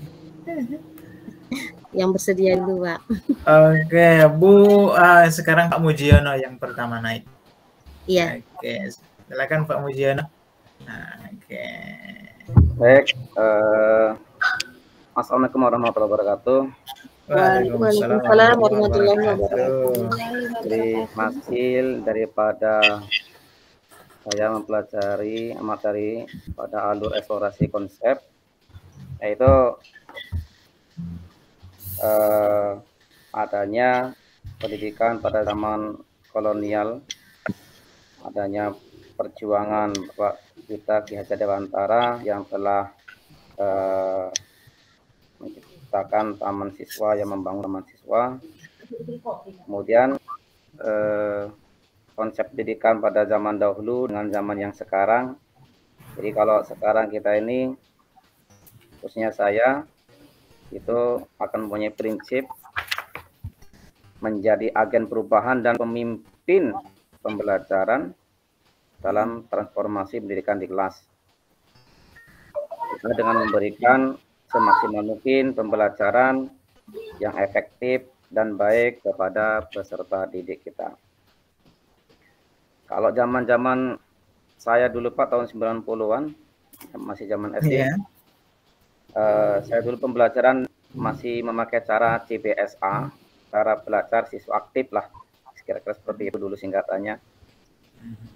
[SPEAKER 2] Yang bersedia dulu, Pak.
[SPEAKER 1] Oke, Bu. Sekarang Pak Mujiono yang pertama naik.
[SPEAKER 2] Iya.
[SPEAKER 1] Oke, silakan Pak Mujiono. Oke.
[SPEAKER 3] Baik. Assalamualaikum warahmatullahi wabarakatuh.
[SPEAKER 2] Waalaikumsalam warahmatullahi wabarakatuh.
[SPEAKER 3] Jadi hasil daripada saya mempelajari materi pada alur eksplorasi konsep, yaitu adanya pendidikan pada zaman kolonial, adanya perjuangan Bapak kita Ki Hajar Dewantara yang telah menciptakan taman siswa, yang membangun taman siswa. Kemudian konsep pendidikan pada zaman dahulu dengan zaman yang sekarang. Jadi kalau sekarang kita ini, khususnya saya, itu akan mempunyai prinsip menjadi agen perubahan dan pemimpin pembelajaran dalam transformasi pendidikan di kelas. Dengan memberikan semaksimal mungkin pembelajaran yang efektif dan baik kepada peserta didik kita. Kalau zaman-zaman saya dulu Pak, tahun 90-an, masih zaman SD, saya dulu pembelajaran masih memakai cara CBSA, cara belajar siswa aktif lah, kira-kira seperti itu dulu singkatannya.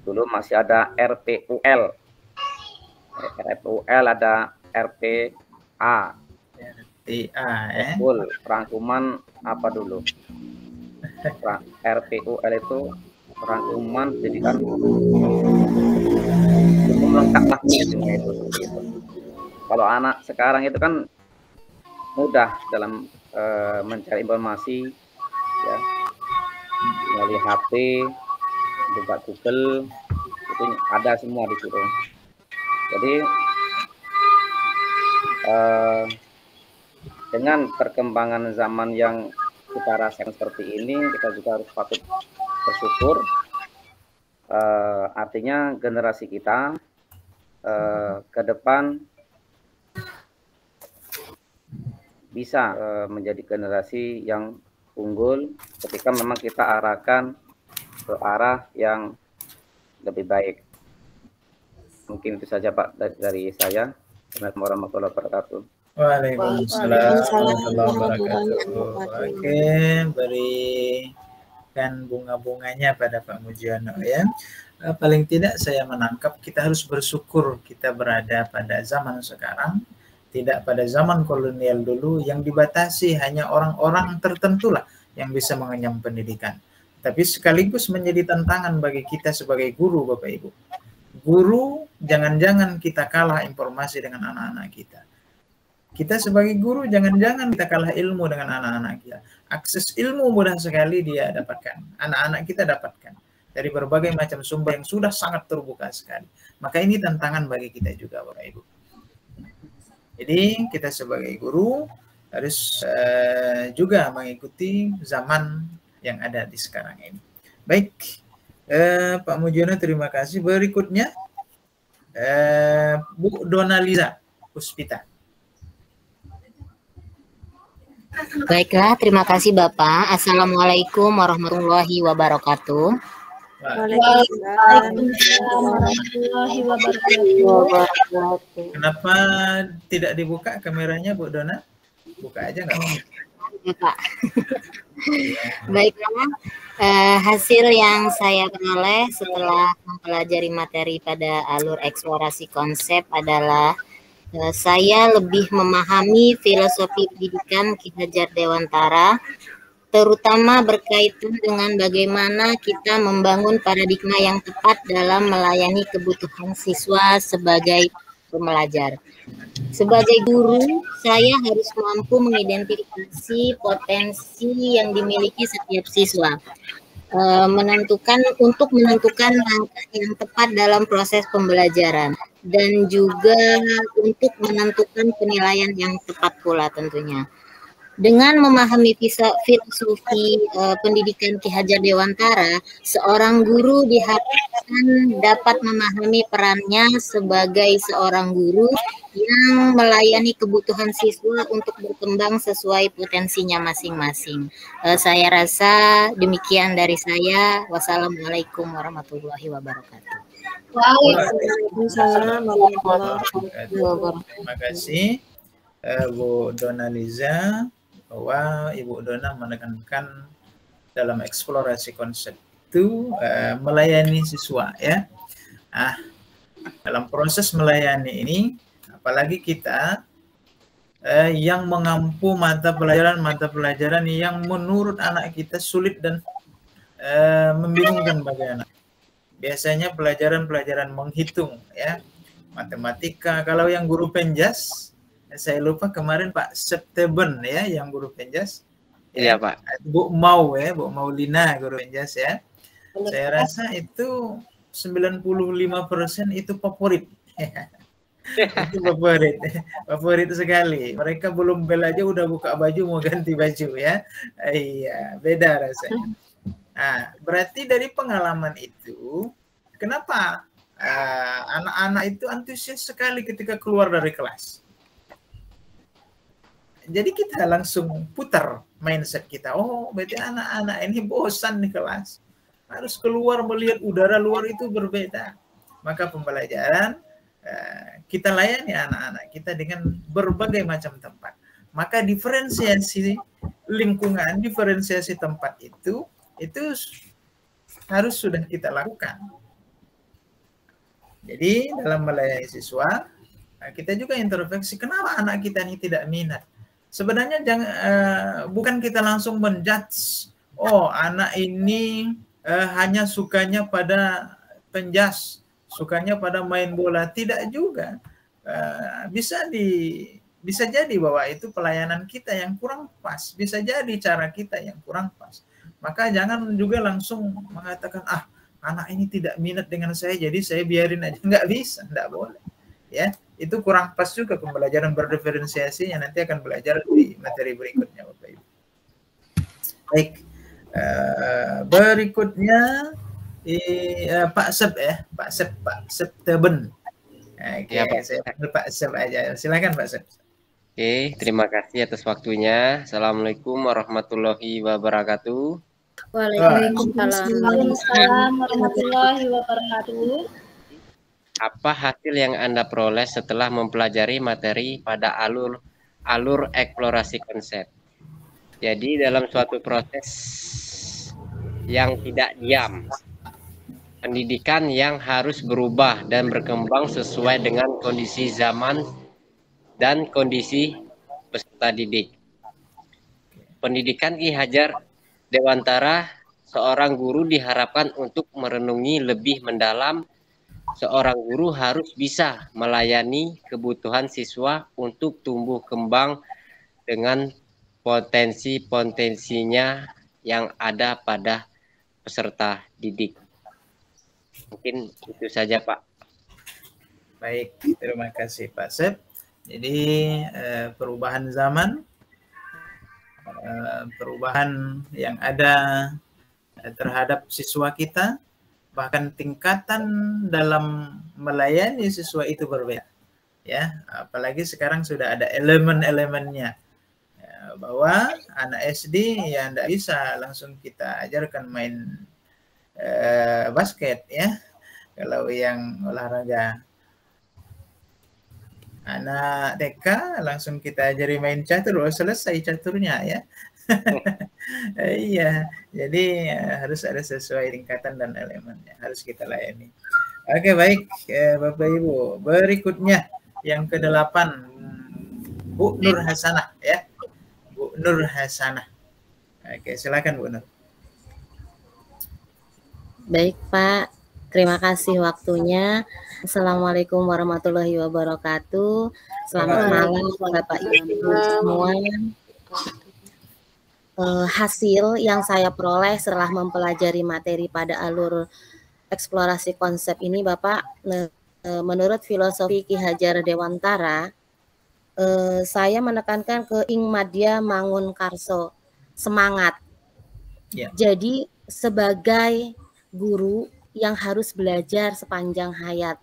[SPEAKER 3] Dulu masih ada RPUL, ada RPA, full rangkuman apa dulu? RPUL itu rangkuman pendidikan lengkap lah itu. Kalau anak sekarang itu kan mudah dalam mencari informasi, ya, melalui HP, buka Google, itu ada semua di situ. Jadi dengan perkembangan zaman yang kita rasakan seperti ini, kita juga harus patut bersyukur. Artinya generasi kita ke depan bisa menjadi generasi yang unggul ketika memang kita arahkan ke arah yang lebih baik. Mungkin itu saja Pak dari saya. Assalamualaikum warahmatullahi wabarakatuh.
[SPEAKER 1] Waalaikumsalam warahmatullahi wabarakatuh. Oke, berikan bunga-bunganya pada Pak Mujiono ya. Paling tidak saya menangkap kita harus bersyukur kita berada pada zaman sekarang, tidak pada zaman kolonial dulu yang dibatasi hanya orang-orang tertentu lah yang bisa mengenyam pendidikan. Tapi sekaligus menjadi tantangan bagi kita sebagai guru, Bapak Ibu. Guru, jangan-jangan kita kalah informasi dengan anak-anak kita. Kita sebagai guru jangan-jangan kita kalah ilmu dengan anak-anak kita. Akses ilmu mudah sekali dia dapatkan. Anak-anak kita dapatkan dari berbagai macam sumber yang sudah sangat terbuka sekali. Maka ini tantangan bagi kita juga, Bapak Ibu. Jadi kita sebagai guru harus juga mengikuti zaman yang ada di sekarang ini. Baik, Pak Mujiono terima kasih. Berikutnya Bu Donaliza Puspita.
[SPEAKER 8] Baiklah, terima kasih Bapak. Assalamualaikum warahmatullahi wabarakatuh.
[SPEAKER 5] Waalaikumsalam warahmatullahi wabarakatuh.
[SPEAKER 1] Kenapa tidak dibuka kameranya, Bu Dona? Buka aja nggak apa-apa.
[SPEAKER 8] Ya, Pak. Baiklah, hasil yang saya peroleh setelah mempelajari materi pada alur eksplorasi konsep adalah saya lebih memahami filosofi pendidikan Ki Hajar Dewantara, terutama berkaitan dengan bagaimana kita membangun paradigma yang tepat dalam melayani kebutuhan siswa sebagai pembelajar. Sebagai guru, saya harus mampu mengidentifikasi potensi yang dimiliki setiap siswa, menentukan langkah yang tepat dalam proses pembelajaran, dan juga untuk menentukan penilaian yang tepat pula tentunya. Dengan memahami filosofi pendidikan Ki Hajar Dewantara, seorang guru diharapkan dapat memahami perannya sebagai seorang guru yang melayani kebutuhan siswa untuk berkembang sesuai potensinya masing-masing. Saya rasa demikian dari saya. Wassalamualaikum warahmatullahi wabarakatuh.
[SPEAKER 2] Waalaikumsalam warahmatullahi wabarakatuh.
[SPEAKER 1] Terima kasih Bu Donaliza, bahwa Ibu Dona menekankan dalam eksplorasi konsep itu melayani siswa ya. Dalam proses melayani ini, apalagi kita yang mengampu mata pelajaran yang menurut anak kita sulit dan membingungkan bagi anak. Biasanya pelajaran menghitung ya, matematika. Kalau yang guru penjas, saya lupa kemarin Pak Septeben ya yang guru penjas.
[SPEAKER 4] Iya Pak.
[SPEAKER 1] Bu Maulina guru penjas ya. Saya rasa itu 95% itu favorit. Itu favorit sekali. Mereka belum bel aja udah buka baju mau ganti baju ya. Iya, beda rasanya. Berarti dari pengalaman itu, kenapa anak-anak itu antusias sekali ketika keluar dari kelas? Jadi kita langsung putar mindset kita. Oh, berarti anak-anak ini bosan di kelas. Harus keluar melihat udara luar itu berbeda. Maka pembelajaran kita layani anak-anak kita dengan berbagai macam tempat. Maka diferensiasi lingkungan, diferensiasi tempat itu harus sudah kita lakukan. Jadi dalam melayani siswa, kita juga introspeksi kenapa anak kita ini tidak minat. Sebenarnya bukan kita langsung menjudge, oh anak ini hanya sukanya pada penjas, sukanya pada main bola. Tidak juga. Bisa jadi bahwa itu pelayanan kita yang kurang pas. Bisa jadi cara kita yang kurang pas. Maka jangan juga langsung mengatakan, anak ini tidak minat dengan saya, jadi saya biarin aja. Nggak bisa, nggak boleh. Ya, itu kurang pas juga pembelajaran berdiferensiasi yang nanti akan belajar di materi berikutnya, Bapak Ibu. Baik, berikutnya Pak Septeben. Oke, ya, Pak. Saya panggil Pak Sep aja. Silakan Pak Sep.
[SPEAKER 4] Oke, terima kasih atas waktunya. Assalamualaikum warahmatullahi wabarakatuh.
[SPEAKER 5] Waalaikumsalam warahmatullahi wabarakatuh.
[SPEAKER 4] Apa hasil yang Anda peroleh setelah mempelajari materi pada alur alur eksplorasi konsep. Jadi dalam suatu proses yang tidak diam, pendidikan yang harus berubah dan berkembang sesuai dengan kondisi zaman dan kondisi peserta didik. Pendidikan Ki Hajar Dewantara, seorang guru diharapkan untuk merenungi lebih mendalam. Seorang guru harus bisa melayani kebutuhan siswa untuk tumbuh kembang dengan potensi-potensinya yang ada pada peserta didik. Mungkin itu saja, Pak.
[SPEAKER 1] Baik, terima kasih Pak Sep. Jadi perubahan zaman, perubahan yang ada terhadap siswa kita, bahkan tingkatan dalam melayani siswa itu berbeda. Ya, apalagi sekarang sudah ada elemen-elemennya. Bahwa anak SD ya tidak bisa langsung kita ajarkan main basket ya. Kalau yang olahraga, anak TK langsung kita ajari main catur, selesai caturnya ya. Iya, jadi harus ada sesuai tingkatan dan elemennya, harus kita layani. Oke, baik Bapak Ibu. Berikutnya yang ke-8, Bu Nur Hasanah ya. Bu Nur Hasanah. Oke, silakan Bu Nur.
[SPEAKER 9] Baik Pak, terima kasih waktunya. Assalamualaikum warahmatullahi wabarakatuh. Selamat malam Bapak Ibu semua. Hasil yang saya peroleh setelah mempelajari materi pada alur eksplorasi konsep ini Bapak, menurut filosofi Ki Hajar Dewantara, saya menekankan ke ing madya mangun karso, semangat. Yeah. Jadi sebagai guru yang harus belajar sepanjang hayat,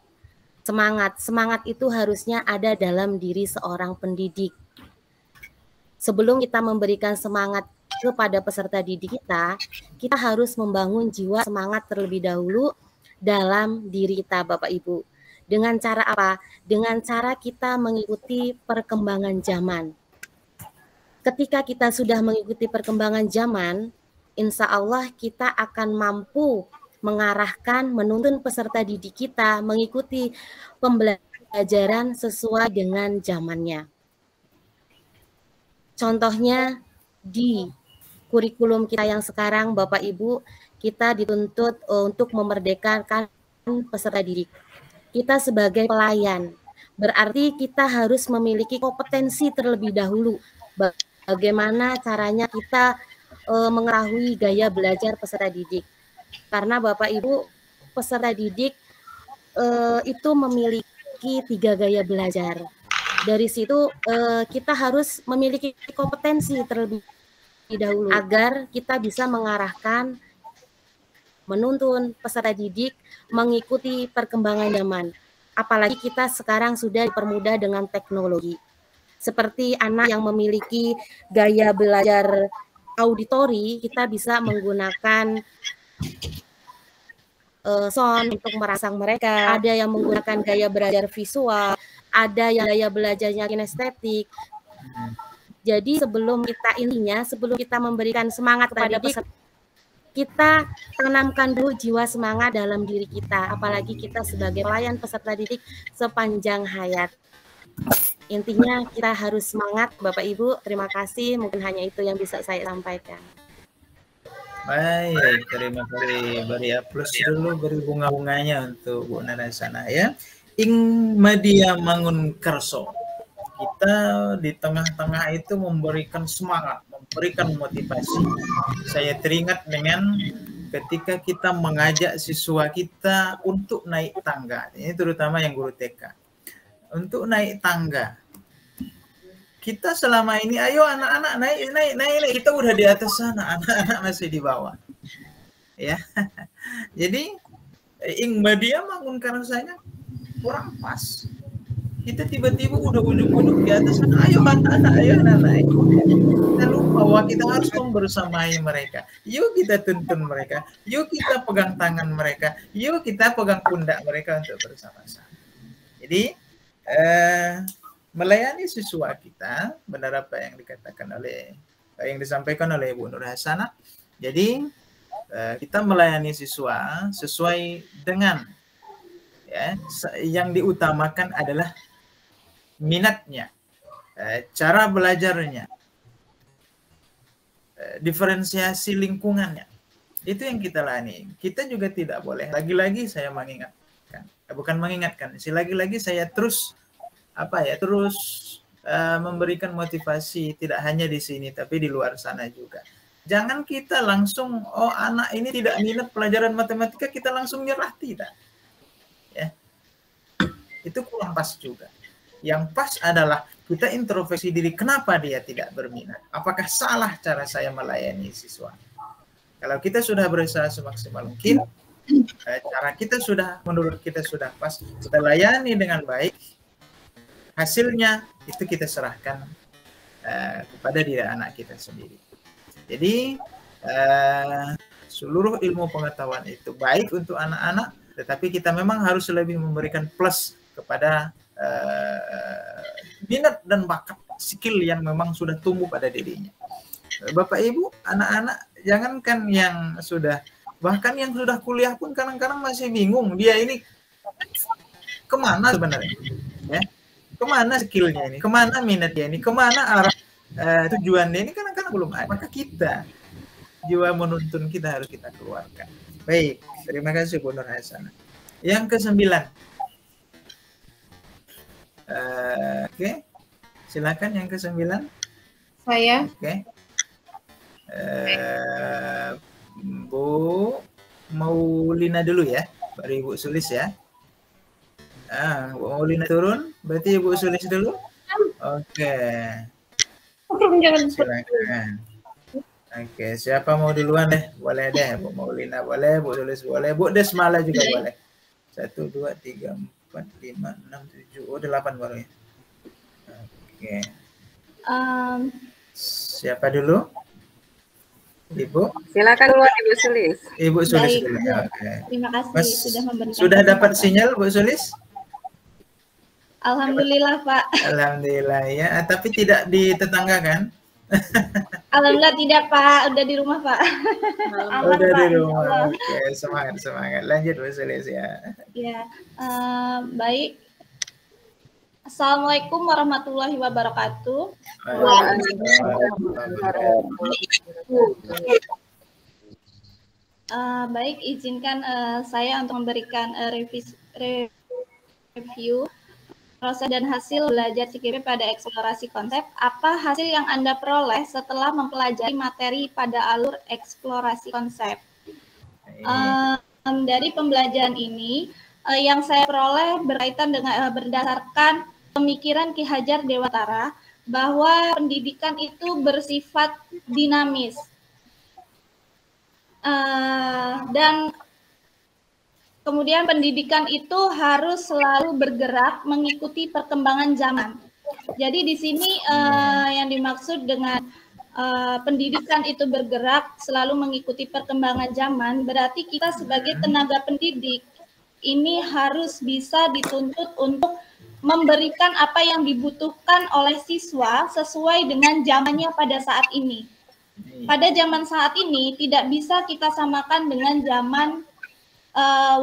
[SPEAKER 9] semangat itu harusnya ada dalam diri seorang pendidik. Sebelum kita memberikan semangat kepada peserta didik kita harus membangun jiwa semangat terlebih dahulu dalam diri kita Bapak Ibu. Dengan cara apa? Dengan cara kita mengikuti perkembangan zaman. Ketika kita sudah mengikuti perkembangan zaman, insya Allah kita akan mampu mengarahkan, menuntun peserta didik kita mengikuti pembelajaran sesuai dengan zamannya. Contohnya di kurikulum kita yang sekarang, Bapak Ibu, kita dituntut untuk memerdekakan peserta didik. Kita sebagai pelayan, berarti kita harus memiliki kompetensi terlebih dahulu. Bagaimana caranya kita mengetahui gaya belajar peserta didik. Karena Bapak Ibu, peserta didik itu memiliki 3 gaya belajar. Dari situ kita harus memiliki kompetensi terlebih dahulu agar kita bisa mengarahkan, menuntun peserta didik mengikuti perkembangan zaman. Apalagi kita sekarang sudah dipermudah dengan teknologi. Seperti anak yang memiliki gaya belajar auditori, kita bisa menggunakan sound untuk merangsang mereka. Ada yang menggunakan gaya belajar visual, ada yang gaya belajarnya kinestetik. Jadi sebelum kita memberikan semangat kepada peserta, kita tanamkan dulu jiwa semangat dalam diri kita, apalagi kita sebagai pelayan peserta didik sepanjang hayat. Intinya kita harus semangat Bapak Ibu. Terima kasih, mungkin hanya itu yang bisa saya sampaikan.
[SPEAKER 1] Baik, terima kasih. Beri aplaus dulu, beri bunga-bunganya untuk Bu Narasana ya. Ing madya mangun karso. Kita di tengah-tengah itu memberikan semangat, memberikan motivasi. Saya teringat dengan ketika kita mengajak siswa kita untuk naik tangga. Ini terutama yang guru TK. Untuk naik tangga. Kita selama ini, ayo anak-anak naik. Kita udah di atas sana, anak-anak masih di bawah. Ya. Jadi ing madya mangun karsanya kurang pas. Kita tiba-tiba udah ujung-ujung di atas sana, ayo anak-anak naik. Kita lupa bahwa kita harus membersamai mereka. Yuk kita tuntun mereka, yuk kita pegang tangan mereka, yuk kita pegang pundak mereka untuk bersama-sama. Jadi melayani siswa kita, benar apa yang dikatakan oleh, yang disampaikan oleh Bu Nur Hasanah. Jadi kita melayani siswa sesuai dengan ya, yang diutamakan adalah minatnya, cara belajarnya, diferensiasi lingkungannya. Itu yang kita layani. Kita juga tidak boleh, lagi-lagi saya mengingatkan, bukan mengingatkan, lagi-lagi saya terus terus memberikan motivasi, tidak hanya di sini tapi di luar sana juga. Jangan kita langsung, oh anak ini tidak minat pelajaran matematika, kita langsung nyerah, tidak. Ya. Itu kurang pas juga. Yang pas adalah kita introspeksi diri, kenapa dia tidak berminat? Apakah salah cara saya melayani siswa? Kalau kita sudah berusaha semaksimal mungkin, cara kita sudah, menurut kita sudah pas, kita layani dengan baik, hasilnya itu kita serahkan kepada diri anak kita sendiri. Jadi seluruh ilmu pengetahuan itu baik untuk anak-anak, tetapi kita memang harus lebih memberikan plus kepada minat dan bakat, skill yang memang sudah tumbuh pada dirinya. Bapak Ibu, anak-anak jangankan yang sudah, bahkan yang sudah kuliah pun kadang-kadang masih bingung, dia ini kemana sebenarnya, ya? Kemana skillnya ini, kemana minatnya ini, kemana arah tujuannya ini, kadang-kadang belum ada. Maka kita, jiwa menuntun kita harus kita keluarkan. Baik, terima kasih Bu Nur Hasanah. Yang ke-9. Oke, silakan yang ke-9.
[SPEAKER 2] Saya.
[SPEAKER 1] Oke. Bu Maulina dulu ya, baru Ibu Sulis ya. Bu Maulina turun, berarti Ibu Sulis dulu. Oke. Silakan. Oke, siapa mau duluan deh? Boleh deh, Bu Maulina boleh, Bu Sulis boleh, Bu Desmala juga boleh. 1, 2, 3, 4, 5, 6, 7, 8 baru ya. Oke. Siapa dulu? Ibu?
[SPEAKER 2] Silakan dulu Ibu Sulis.
[SPEAKER 1] Ibu Sulis dulu. Oke. Terima kasih sudah memberikan. Sudah dapat sinyal Bu Sulis?
[SPEAKER 5] Alhamdulillah Pak.
[SPEAKER 1] Alhamdulillah ya, tapi tidak di tetangga kan?
[SPEAKER 5] Alhamdulillah tidak Pak, udah di rumah Pak.
[SPEAKER 1] Udah di rumah. Oke, semangat. Lanjut Bu Sulis ya.
[SPEAKER 5] Ya, baik. Assalamualaikum warahmatullahi wabarakatuh. Baik, izinkan saya untuk memberikan review proses dan hasil belajar CKP pada eksplorasi konsep. Apa hasil yang Anda peroleh setelah mempelajari materi pada alur eksplorasi konsep? Dari pembelajaran ini, yang saya peroleh berkaitan dengan berdasarkan pemikiran Ki Hajar Dewantara bahwa pendidikan itu bersifat dinamis dan kemudian pendidikan itu harus selalu bergerak mengikuti perkembangan zaman. Jadi di sini yang dimaksud dengan pendidikan itu bergerak selalu mengikuti perkembangan zaman, berarti kita sebagai tenaga pendidik ini harus bisa dituntut untuk memberikan apa yang dibutuhkan oleh siswa sesuai dengan zamannya pada saat ini. Pada zaman saat ini tidak bisa kita samakan dengan zaman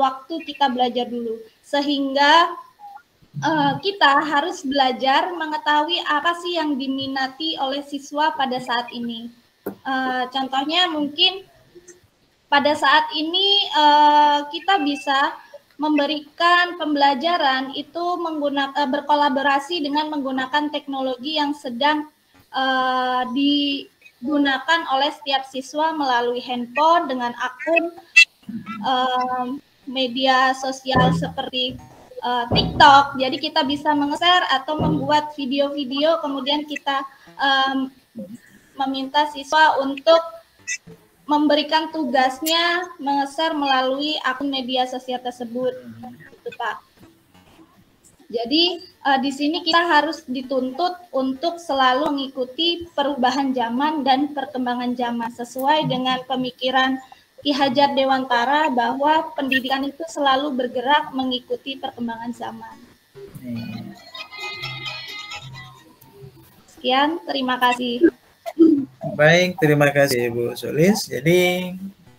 [SPEAKER 5] waktu kita belajar dulu. Sehingga kita harus belajar mengetahui apa sih yang diminati oleh siswa pada saat ini. Contohnya mungkin pada saat ini kita bisa memberikan pembelajaran itu berkolaborasi dengan menggunakan teknologi yang sedang digunakan oleh setiap siswa melalui handphone dengan akun media sosial seperti TikTok. Jadi kita bisa meng-share atau membuat video-video, kemudian kita meminta siswa untuk memberikan tugasnya meng-share melalui akun media sosial tersebut, gitu Pak. Jadi di sini kita harus dituntut untuk selalu mengikuti perubahan zaman dan perkembangan zaman sesuai dengan pemikiran Ki Hajar Dewantara bahwa pendidikan itu selalu bergerak mengikuti perkembangan zaman.
[SPEAKER 10] Sekian, terima kasih.
[SPEAKER 1] Baik, terima kasih Bu Sulis. Jadi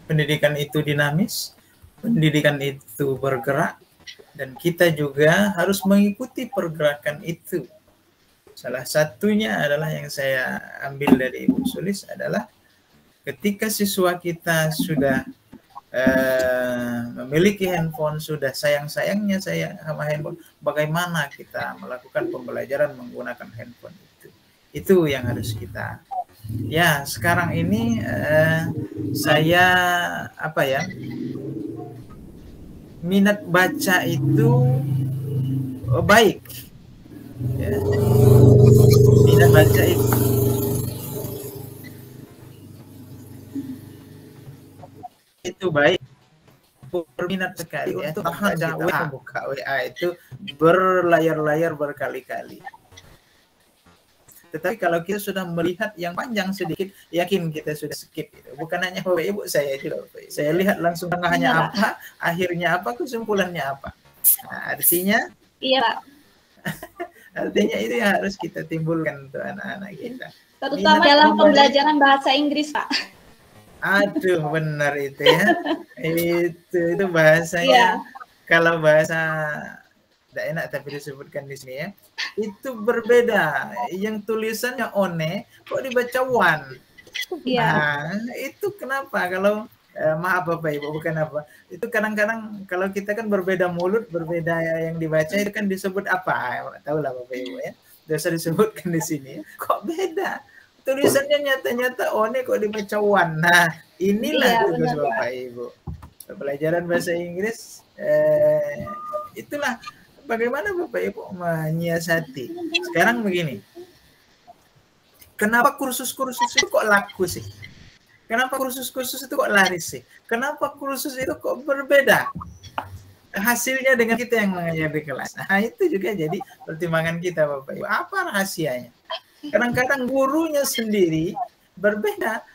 [SPEAKER 1] pendidikan itu dinamis, pendidikan itu bergerak, dan kita juga harus mengikuti pergerakan itu. Salah satunya adalah yang saya ambil dari Bu Sulis adalah ketika siswa kita sudah memiliki handphone, sudah sayang-sayangnya saya sama handphone, bagaimana kita melakukan pembelajaran menggunakan handphone itu. Itu yang harus kita. Ya, sekarang ini saya minat baca itu baik. Ya. Minat baca itu baik, berminat sekali ya. Itu kita buka WA itu berlayar-layar berkali-kali. Tetapi kalau kita sudah melihat yang panjang sedikit, yakin kita sudah skip. Gitu. Bukan hanya Bapak Ibu, saya juga. Saya lihat langsung tengahnya apa, akhirnya apa, kesimpulannya apa. Nah, artinya,
[SPEAKER 10] iya Pak.
[SPEAKER 1] Artinya itu yang harus kita timbulkan untuk anak-anak kita.
[SPEAKER 10] Terutama dalam pembelajaran bahasa Inggris, Pak.
[SPEAKER 1] Aduh, benar itu ya. itu bahasanya. Kalau bahasa tidak enak tapi disebutkan di sini ya. Itu berbeda. Yang tulisannya one, kok dibaca one. Nah, itu kenapa? Kalau maaf Bapak Ibu, bukan apa. Itu kadang-kadang kalau kita kan berbeda mulut, berbeda yang dibaca itu kan disebut apa? Tahu lah Bapak Ibu ya. Dosa disebutkan di sini. Kok beda? Tulisannya nyata-nyata one kok dibaca one. Nah, inilah tugas Bapak Ibu. Pelajaran bahasa Inggris itulah bagaimana Bapak Ibu menyiasati. Sekarang begini. Kenapa kursus-kursus itu kok laku sih? Kenapa kursus-kursus itu kok laris sih? Kenapa kursus itu kok berbeda hasilnya dengan kita yang mengajar di kelas? Nah, itu juga jadi pertimbangan kita Bapak Ibu. Apa rahasianya? Kadang-kadang gurunya sendiri berbeda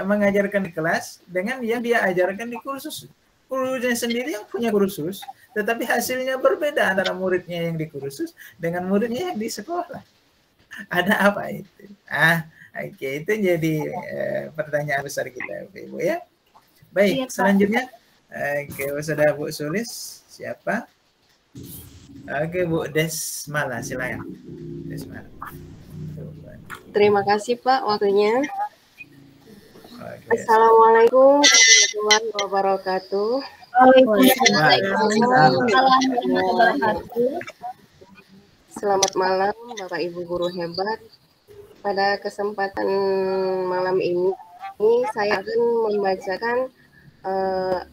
[SPEAKER 1] mengajarkan di kelas dengan yang dia ajarkan di kursus. Gurunya sendiri yang punya kursus, tetapi hasilnya berbeda antara muridnya yang di kursus dengan muridnya yang di sekolah. Ada apa itu? Oke, itu jadi pertanyaan besar kita, Ibu ya. Baik, selanjutnya, sudah Bu Sulis, siapa? Oke, Bu Desmala, silakan. Desmala.
[SPEAKER 2] Terima kasih Pak waktunya. Assalamualaikum warahmatullahi wabarakatuh. Selamat malam Bapak Ibu guru hebat. Pada kesempatan malam ini saya akan membacakan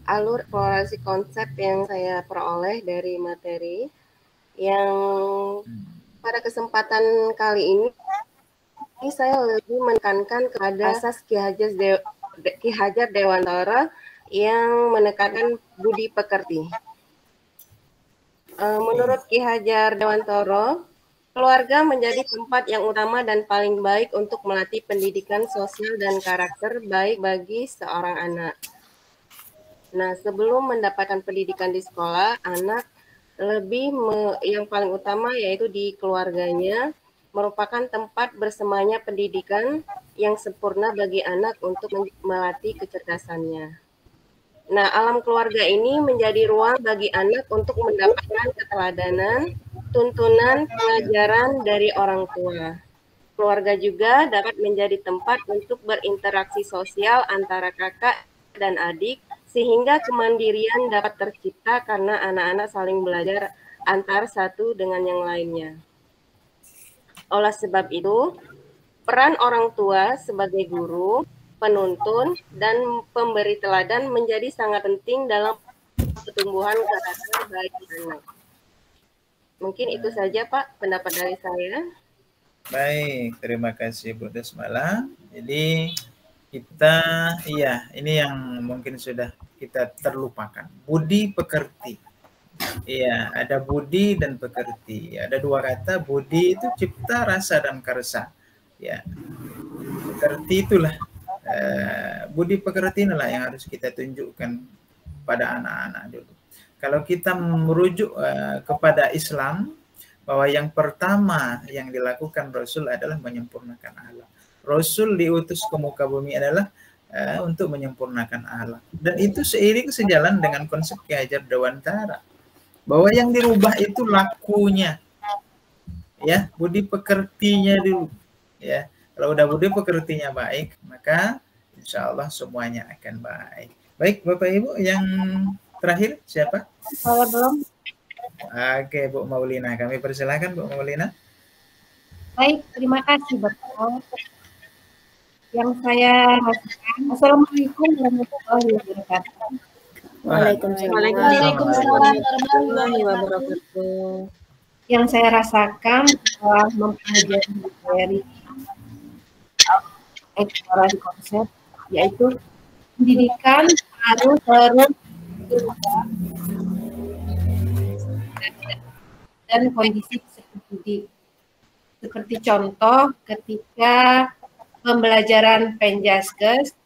[SPEAKER 2] alur eksplorasi konsep yang saya peroleh dari materi yang pada kesempatan kali ini saya lebih menekankan kepada asas Ki Hajar Dewantara yang menekankan budi pekerti. Menurut Ki Hajar Dewantara, keluarga menjadi tempat yang utama dan paling baik untuk melatih pendidikan sosial dan karakter baik bagi seorang anak. Nah, sebelum mendapatkan pendidikan di sekolah, anak yang paling utama yaitu di keluarganya, merupakan tempat bersemanya pendidikan yang sempurna bagi anak untuk melatih kecerdasannya. Nah, alam keluarga ini menjadi ruang bagi anak untuk mendapatkan keteladanan, tuntunan, pengajaran dari orang tua. Keluarga juga dapat menjadi tempat untuk berinteraksi sosial antara kakak dan adik, sehingga kemandirian dapat tercipta karena anak-anak saling belajar antar satu dengan yang lainnya. Oleh sebab itu, peran orang tua sebagai guru, penuntun, dan pemberi teladan menjadi sangat penting dalam pertumbuhan karakter bagi anak. Mungkin itu saja Pak pendapat dari saya.
[SPEAKER 1] Baik, terima kasih Bu Desmala. Jadi kita, ini yang mungkin sudah kita terlupakan. Budi pekerti. Iya, ada budi dan pekerti. Ada dua kata, budi itu cipta, rasa, dan karsa. Ya, pekerti itulah, budi pekerti inilah yang harus kita tunjukkan pada anak-anak dulu. Kalau kita merujuk kepada Islam, bahwa yang pertama yang dilakukan Rasul adalah menyempurnakan akhlak. Rasul diutus ke muka bumi adalah untuk menyempurnakan akhlak. Dan itu seiring sejalan dengan konsep Ki Hajar Dewantara, bahwa yang dirubah itu lakunya, ya, budi pekertinya dulu, ya. Kalau udah budi pekertinya baik, maka insya Allah semuanya akan baik. Baik, Bapak Ibu, yang terakhir siapa?
[SPEAKER 10] Saya belum.
[SPEAKER 1] Oke, Bu Maulina, kami persilakan Bu Maulina.
[SPEAKER 11] Baik, terima kasih Bapak. Yang saya rasakan, Assalamualaikum warahmatullahi wabarakatuh.
[SPEAKER 2] Waalaikumsalam warahmatullahi wabarakatuh.
[SPEAKER 11] Yang saya rasakan setelah mempelajari materi eksplorasi konsep, yaitu pendidikan harus berubah dan kondisi seperti contoh ketika pembelajaran Penjaskes,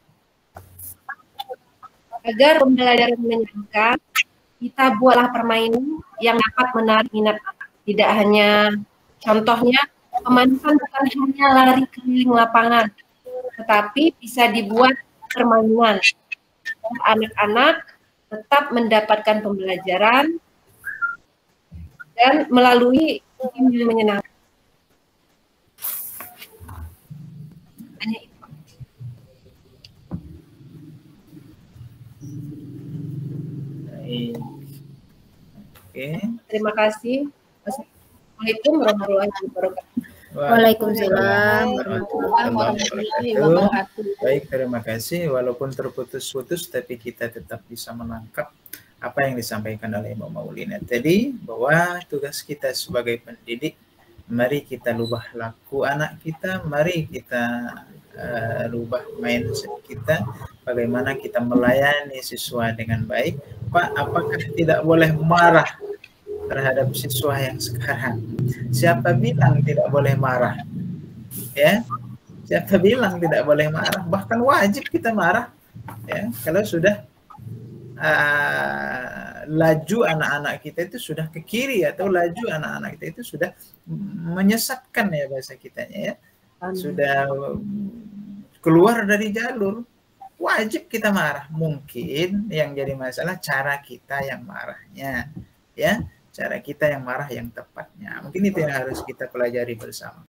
[SPEAKER 11] agar pembelajaran menyenangkan, kita buatlah permainan yang dapat menarik minat anak. Tidak hanya contohnya pemanasan bukan hanya lari keliling lapangan, tetapi bisa dibuat permainan. Anak-anak tetap mendapatkan pembelajaran dan melalui game yang menyenangkan. Hanya itu.
[SPEAKER 1] Oke.
[SPEAKER 11] Terima kasih. Assalamualaikum warahmatullahi wabarakatuh.
[SPEAKER 2] Waalaikumsalam
[SPEAKER 1] warahmatullahi wabarakatuh. Baik, terima kasih. Walaupun terputus-putus, tapi kita tetap bisa menangkap apa yang disampaikan oleh Ibu Maulina tadi, bahwa tugas kita sebagai pendidik, mari kita rubah laku anak kita, mari kita rubah mindset kita, bagaimana kita melayani siswa dengan baik. Pak, apakah tidak boleh marah terhadap siswa yang sekarang? Siapa bilang tidak boleh marah? Ya, siapa bilang tidak boleh marah? Bahkan wajib kita marah. Ya, kalau sudah laju anak-anak kita itu sudah ke kiri, atau laju anak-anak kita itu sudah menyesatkan, ya bahasa kitanya, ya, sudah keluar dari jalur, wajib kita marah. Mungkin yang jadi masalah cara kita yang marahnya, ya, cara kita yang marah yang tepatnya. Mungkin itu yang harus kita pelajari bersama.